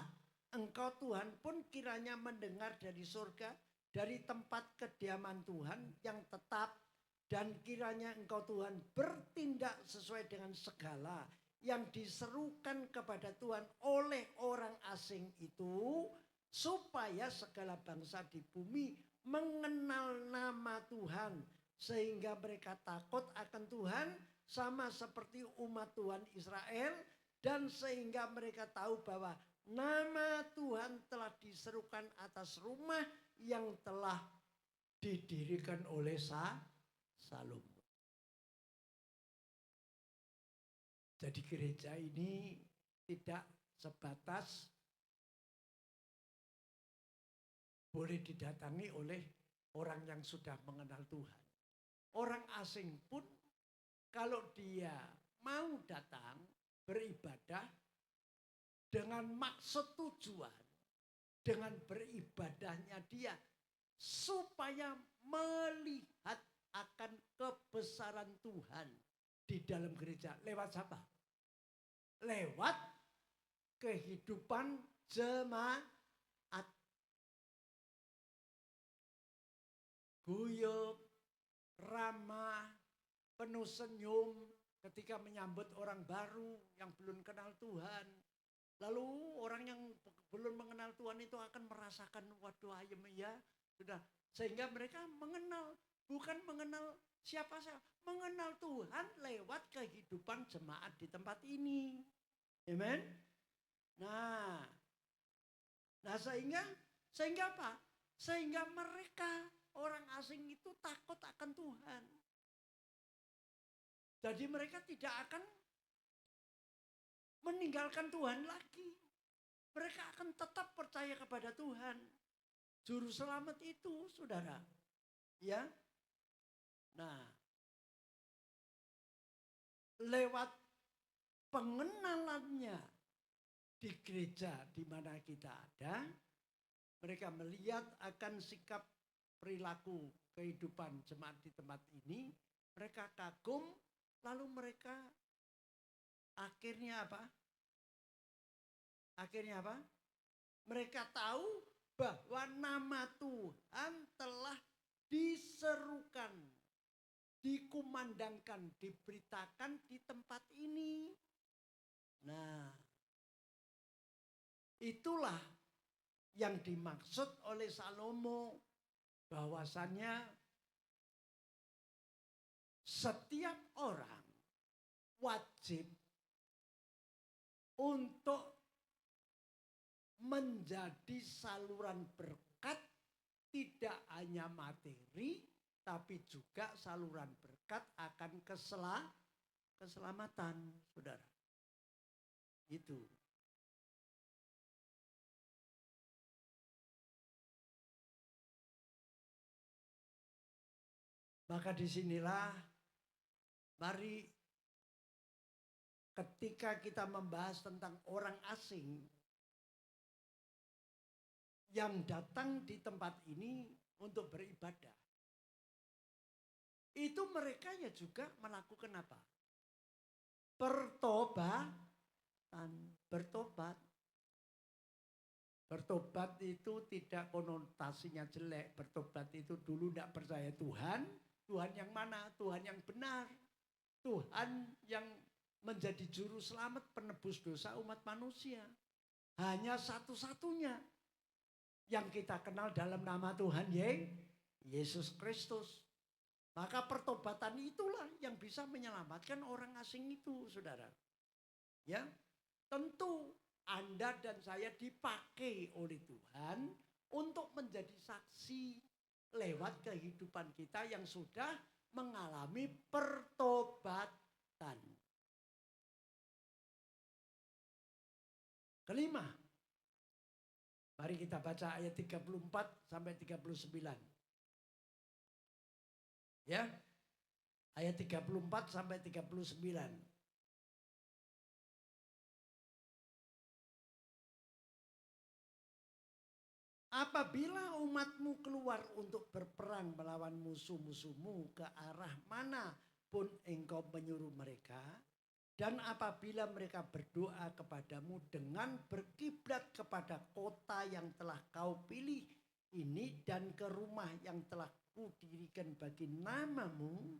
engkau Tuhan pun kiranya mendengar dari surga, dari tempat kediaman Tuhan yang tetap, dan kiranya engkau Tuhan bertindak sesuai dengan segala yang diserukan kepada Tuhan oleh orang asing itu, supaya segala bangsa di bumi mengenal nama Tuhan, sehingga mereka takut akan Tuhan sama seperti umat Tuhan Israel, dan sehingga mereka tahu bahwa nama Tuhan telah diserukan atas rumah yang telah didirikan oleh Salomo. Jadi gereja ini tidak sebatas boleh didatangi oleh orang yang sudah mengenal Tuhan. Orang asing pun kalau dia mau datang beribadah dengan maksud tujuan, dengan beribadahnya dia supaya melihat akan kebesaran Tuhan di dalam gereja. Lewat siapa? Lewat kehidupan jemaat. Guyup, ramah, penuh senyum ketika menyambut orang baru yang belum kenal Tuhan. Lalu orang yang belum mengenal Tuhan itu akan merasakan, waduh ayem ya, sudah. Sehingga mereka mengenal, bukan mengenal siapa-siapa, mengenal Tuhan lewat kehidupan jemaat di tempat ini. Amen. Nah sehingga apa? Sehingga mereka orang asing itu takut akan Tuhan. Jadi mereka tidak akan meninggalkan Tuhan lagi. Mereka akan tetap percaya kepada Tuhan. Juru selamat itu, saudara. Ya. Nah, lewat pengenalannya di gereja di mana kita ada, mereka melihat akan sikap perilaku kehidupan jemaat di tempat ini, mereka kagum, lalu mereka akhirnya apa? Akhirnya apa? Mereka tahu bahwa nama Tuhan telah diserukan, dikumandangkan, diberitakan di tempat ini. Nah, itulah yang dimaksud oleh Salomo, bahwasannya setiap orang wajib untuk menjadi saluran berkat, tidak hanya materi, tapi juga saluran berkat akan keselamatan, saudara. Itu. Maka disinilah mari ketika kita membahas tentang orang asing yang datang di tempat ini untuk beribadah, itu mereka ya juga melakukan apa? Pertobatan, bertobat. Bertobat itu tidak konotasinya jelek. Bertobat itu dulu tidak percaya Tuhan. Tuhan yang mana? Tuhan yang benar. Tuhan yang menjadi juru selamat penebus dosa umat manusia. Hanya satu-satunya yang kita kenal dalam nama Tuhan Yesus Kristus. Maka pertobatan itulah yang bisa menyelamatkan orang asing itu, saudara. Ya, tentu Anda dan saya dipakai oleh Tuhan untuk menjadi saksi lewat kehidupan kita yang sudah mengalami pertobatan. Kelima, Mari kita baca ayat 34 sampai 39. Ya. Ayat 34 sampai 39. Apabila umatmu keluar untuk berperang melawan musuh-musuhmu ke arah mana pun engkau menyuruh mereka, dan apabila mereka berdoa kepadamu dengan berkiblat kepada kota yang telah kau pilih ini dan ke rumah yang telah kudirikan bagi namamu,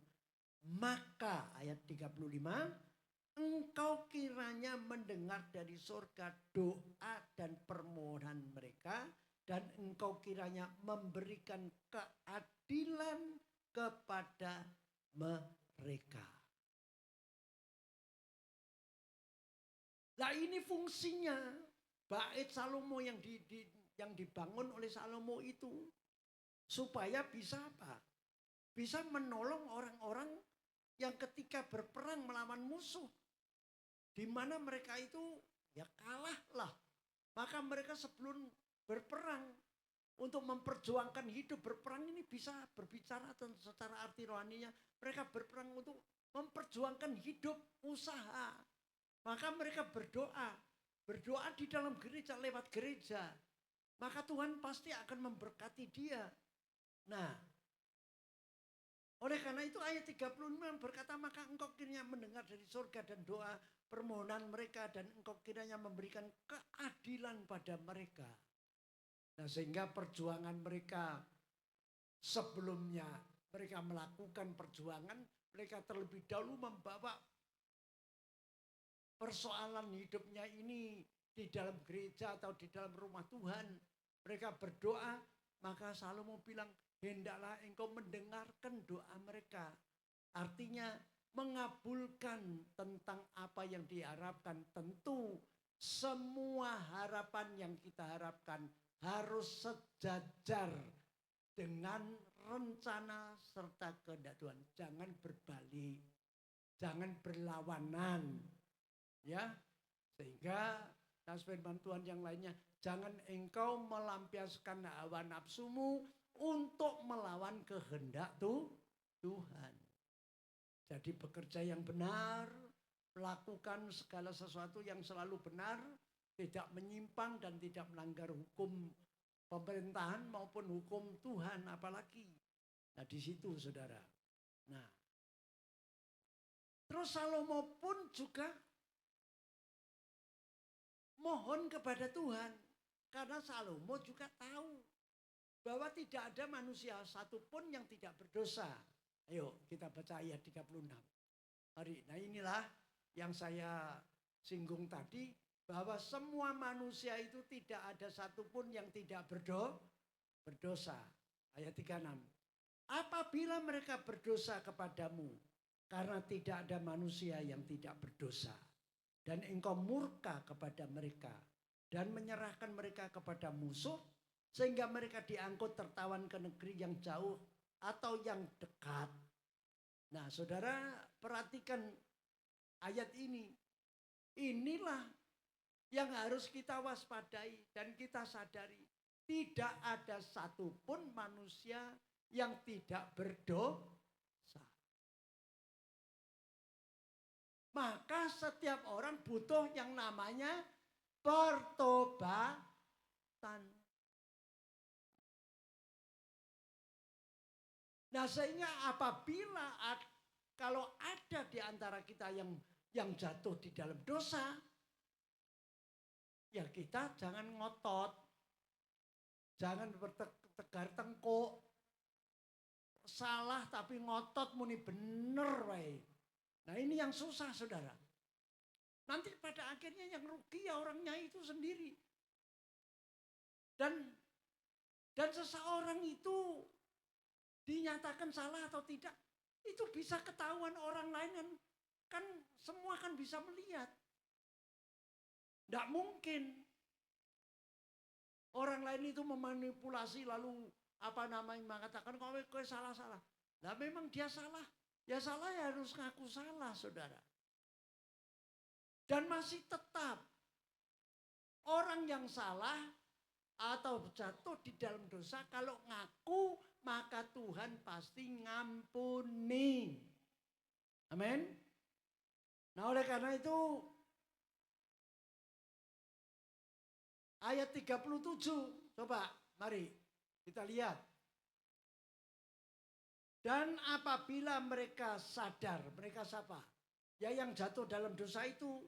maka ayat 35, engkau kiranya mendengar dari surga doa dan permohonan mereka, dan engkau kiranya memberikan keadilan kepada mereka. Nah ini fungsinya bait Salomo yang dibangun oleh Salomo itu. Supaya bisa apa? Bisa menolong orang-orang yang ketika berperang melawan musuh. Di mana mereka itu ya kalah lah. Maka mereka sebelum berperang untuk memperjuangkan hidup, berperang ini bisa berbicara secara arti rohaninya. Mereka berperang untuk memperjuangkan hidup, usaha. Maka mereka berdoa di dalam gereja, lewat gereja. Maka Tuhan pasti akan memberkati dia. Nah, oleh karena itu ayat 35 berkata, maka engkau kiranya mendengar dari surga dan doa permohonan mereka, dan engkau kiranya memberikan keadilan pada mereka. Nah, sehingga perjuangan mereka sebelumnya mereka melakukan perjuangan, mereka terlebih dahulu membawa persoalan hidupnya ini di dalam gereja atau di dalam rumah Tuhan. Mereka berdoa, maka Salomo bilang, hendaklah engkau mendengarkan doa mereka. Artinya mengabulkan tentang apa yang diharapkan. Tentu semua harapan yang kita harapkan harus sejajar dengan rencana serta kehendak Tuhan. Jangan berbalik, jangan berlawanan. Ya, sehingga firman Tuhan yang lainnya, jangan engkau melampiaskan hawa nafsumu untuk melawan kehendak Tuhan. Jadi bekerja yang benar, melakukan segala sesuatu yang selalu benar, tidak menyimpang dan tidak melanggar hukum pemerintahan maupun hukum Tuhan apalagi. Nah di situ saudara. Nah, terus Salomo pun juga mohon kepada Tuhan. Karena Salomo juga tahu bahwa tidak ada manusia satupun yang tidak berdosa. Ayo kita baca ayat 36. Nah inilah yang saya singgung tadi. Bahwa semua manusia itu tidak ada satupun yang tidak berdosa. Ayat 36. Apabila mereka berdosa kepadamu, karena tidak ada manusia yang tidak berdosa. Dan engkau murka kepada mereka dan menyerahkan mereka kepada musuh, sehingga mereka diangkut tertawan ke negeri yang jauh atau yang dekat. Nah saudara perhatikan ayat ini. Inilah yang harus kita waspadai dan kita sadari. Tidak ada satupun manusia yang tidak berdosa. Maka setiap orang butuh yang namanya pertobatan. Nah sehingga apabila kalau ada di antara kita yang jatuh di dalam dosa, ya kita jangan ngotot, jangan bertegar tengkuk, salah tapi ngotot muni bener wae. Nah ini yang susah saudara. Nanti pada akhirnya yang rugi ya orangnya itu sendiri. Dan seseorang itu dinyatakan salah atau tidak, itu bisa ketahuan orang lain kan semua kan bisa melihat. Tidak mungkin orang lain itu memanipulasi lalu mengatakan kau salah-salah. Nah memang dia salah. Ya salah ya harus ngaku salah saudara. Dan masih tetap orang yang salah atau jatuh di dalam dosa, kalau ngaku maka Tuhan pasti ngampuni. Amin. Nah oleh karena itu ayat 37, coba mari kita lihat. Dan apabila mereka sadar, mereka siapa? Ya yang jatuh dalam dosa itu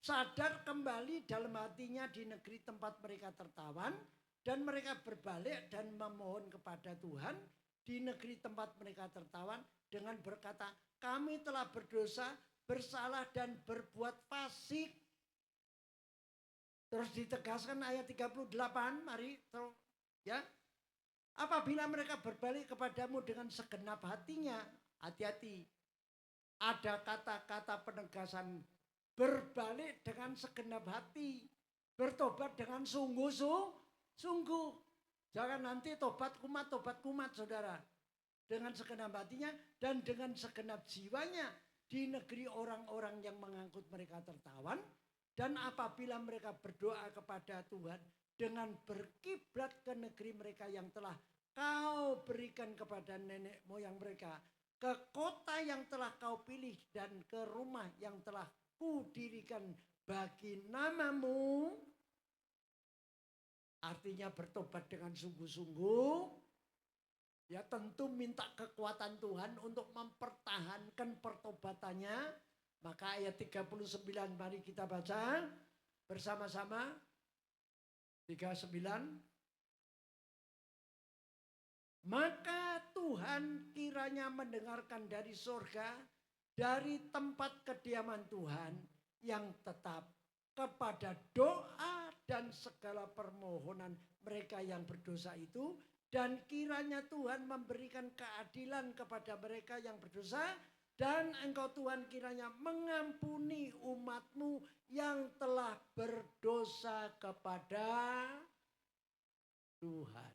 sadar kembali dalam hatinya di negeri tempat mereka tertawan, dan mereka berbalik dan memohon kepada Tuhan di negeri tempat mereka tertawan dengan berkata, kami telah berdosa, bersalah dan berbuat fasik. Terus ditegaskan ayat 38, mari ya. Apabila mereka berbalik kepadamu dengan segenap hatinya, hati-hati. Ada kata-kata penegasan berbalik dengan segenap hati, bertobat dengan sungguh-sungguh. Jangan nanti tobat kumat, saudara. Dengan segenap hatinya dan dengan segenap jiwanya di negeri orang-orang yang mengangkut mereka tertawan. Dan apabila mereka berdoa kepada Tuhan dengan berkiblat ke negeri mereka yang telah kau berikan kepada nenek moyang mereka, ke kota yang telah kau pilih dan ke rumah yang telah kudirikan bagi namamu, artinya bertobat dengan sungguh-sungguh, ya tentu minta kekuatan Tuhan untuk mempertahankan pertobatannya. Maka ayat 39 mari kita baca bersama-sama. 39. Maka Tuhan kiranya mendengarkan dari surga, dari tempat kediaman Tuhan yang tetap, kepada doa dan segala permohonan mereka yang berdosa itu, dan kiranya Tuhan memberikan keadilan kepada mereka yang berdosa, dan engkau Tuhan kiranya mengampuni umatmu yang telah berdosa kepada Tuhan.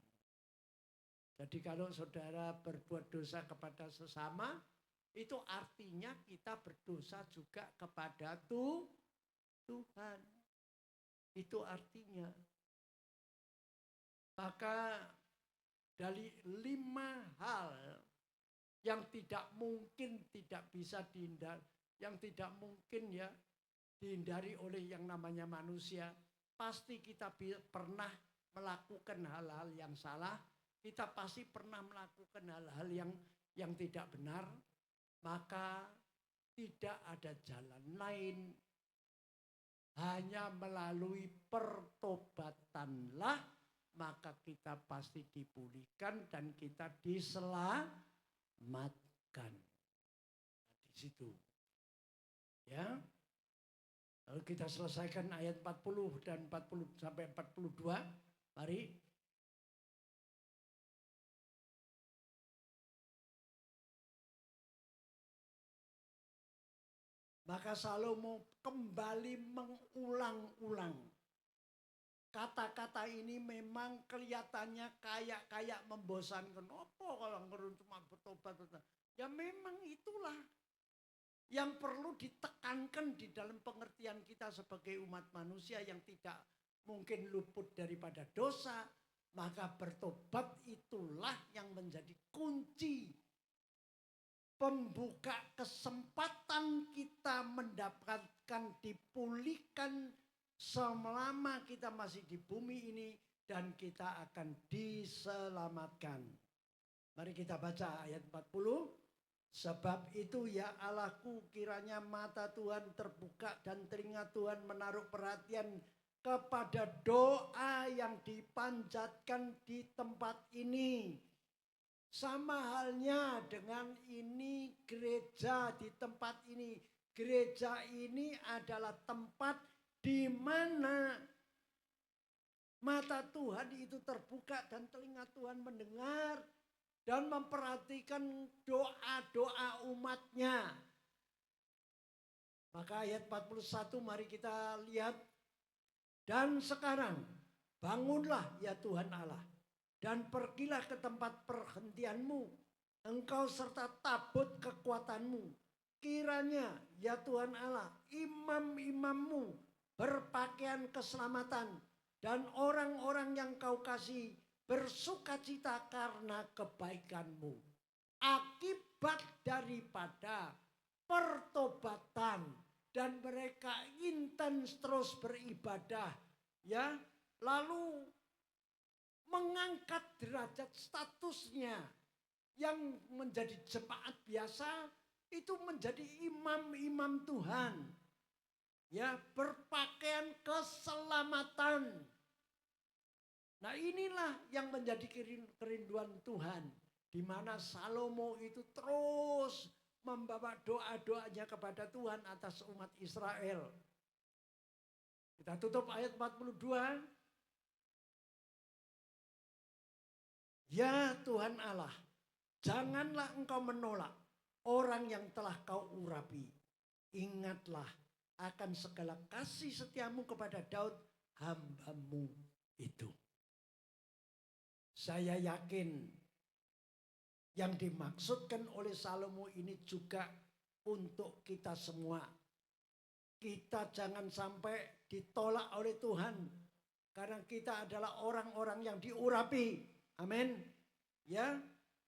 Jadi kalau saudara berbuat dosa kepada sesama, itu artinya kita berdosa juga kepada Tuhan. Itu artinya. Maka dari 5 hal yang tidak mungkin tidak bisa dihindari, yang tidak mungkin ya dihindari oleh yang namanya manusia, pasti kita pernah melakukan hal-hal yang salah, kita pasti pernah melakukan hal-hal yang tidak benar, maka tidak ada jalan lain, hanya melalui pertobatanlah maka kita pasti dipulihkan dan kita diselamatkan. Di situ. Ya. Lalu kita selesaikan ayat 40 dan 40 sampai 42. Mari. Maka Salomo kembali mengulang-ulang. Kata-kata ini memang kelihatannya kayak membosankan. Apa kalau cuma bertobat? Ya memang itulah yang perlu ditekankan di dalam pengertian kita sebagai umat manusia yang tidak mungkin luput daripada dosa. Maka bertobat itulah yang menjadi kunci pembuka kesempatan kita mendapatkan dipulihkan selama kita masih di bumi ini dan kita akan diselamatkan. Mari kita baca ayat 40. Sebab itu ya Allahku, kiranya mata Tuhan terbuka dan telinga Tuhan menaruh perhatian kepada doa yang dipanjatkan di tempat ini. Sama halnya dengan ini gereja di tempat ini. Gereja ini adalah tempat di mana mata Tuhan itu terbuka dan telinga Tuhan mendengar dan memperhatikan doa-doa umatnya. Maka ayat 41 mari kita lihat. Dan sekarang bangunlah ya Tuhan Allah, dan pergilah ke tempat perhentianmu, engkau serta tabut kekuatanmu. Kiranya ya Tuhan Allah, imam-imammu berpakaian keselamatan dan orang-orang yang kau kasih bersukacita karena kebaikanmu. Akibat daripada pertobatan dan mereka intens terus beribadah, ya, lalu mengangkat derajat statusnya yang menjadi jemaat biasa itu menjadi imam-imam Tuhan, ya, berpakaian keselamatan. Nah, inilah yang menjadi kerinduan Tuhan, di mana Salomo itu terus membawa doa-doanya kepada Tuhan atas umat Israel. Kita tutup ayat 42. Ya Tuhan Allah, janganlah engkau menolak orang yang telah kau urapi. Ingatlah akan segala kasih setiamu kepada Daud hamba-Mu itu. Saya yakin yang dimaksudkan oleh Salomo ini juga untuk kita semua. Kita jangan sampai ditolak oleh Tuhan, karena kita adalah orang-orang yang diurapi. Amin. Ya,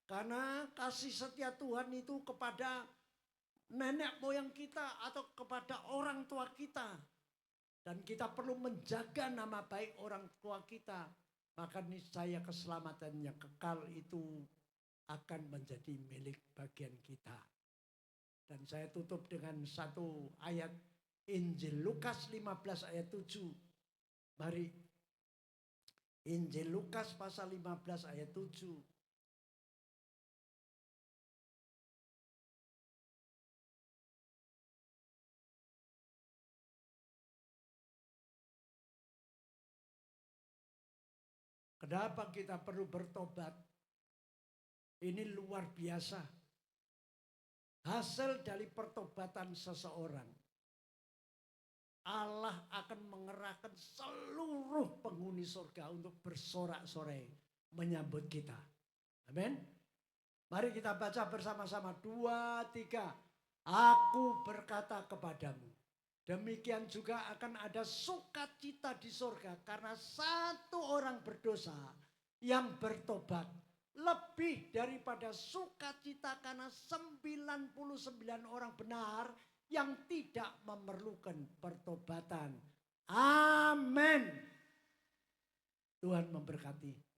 karena kasih setia Tuhan itu kepada nenek moyang kita atau kepada orang tua kita. Dan kita perlu menjaga nama baik orang tua kita. Maka niscaya keselamatan yang kekal itu akan menjadi milik bagian kita. Dan saya tutup dengan satu ayat Injil Lukas 15 ayat 7. Mari. Injil Lukas pasal 15 ayat 7. Kenapa kita perlu bertobat? Ini luar biasa. Hasil dari pertobatan seseorang, Allah akan mengerahkan seluruh penghuni surga untuk bersorak-sorai menyambut kita. Amin. Mari kita baca bersama-sama. 2, 3. Aku berkata kepadamu, demikian juga akan ada sukacita di surga karena satu orang berdosa yang bertobat, lebih daripada sukacita karena 99 orang benar yang tidak memerlukan pertobatan. Amin. Tuhan memberkati.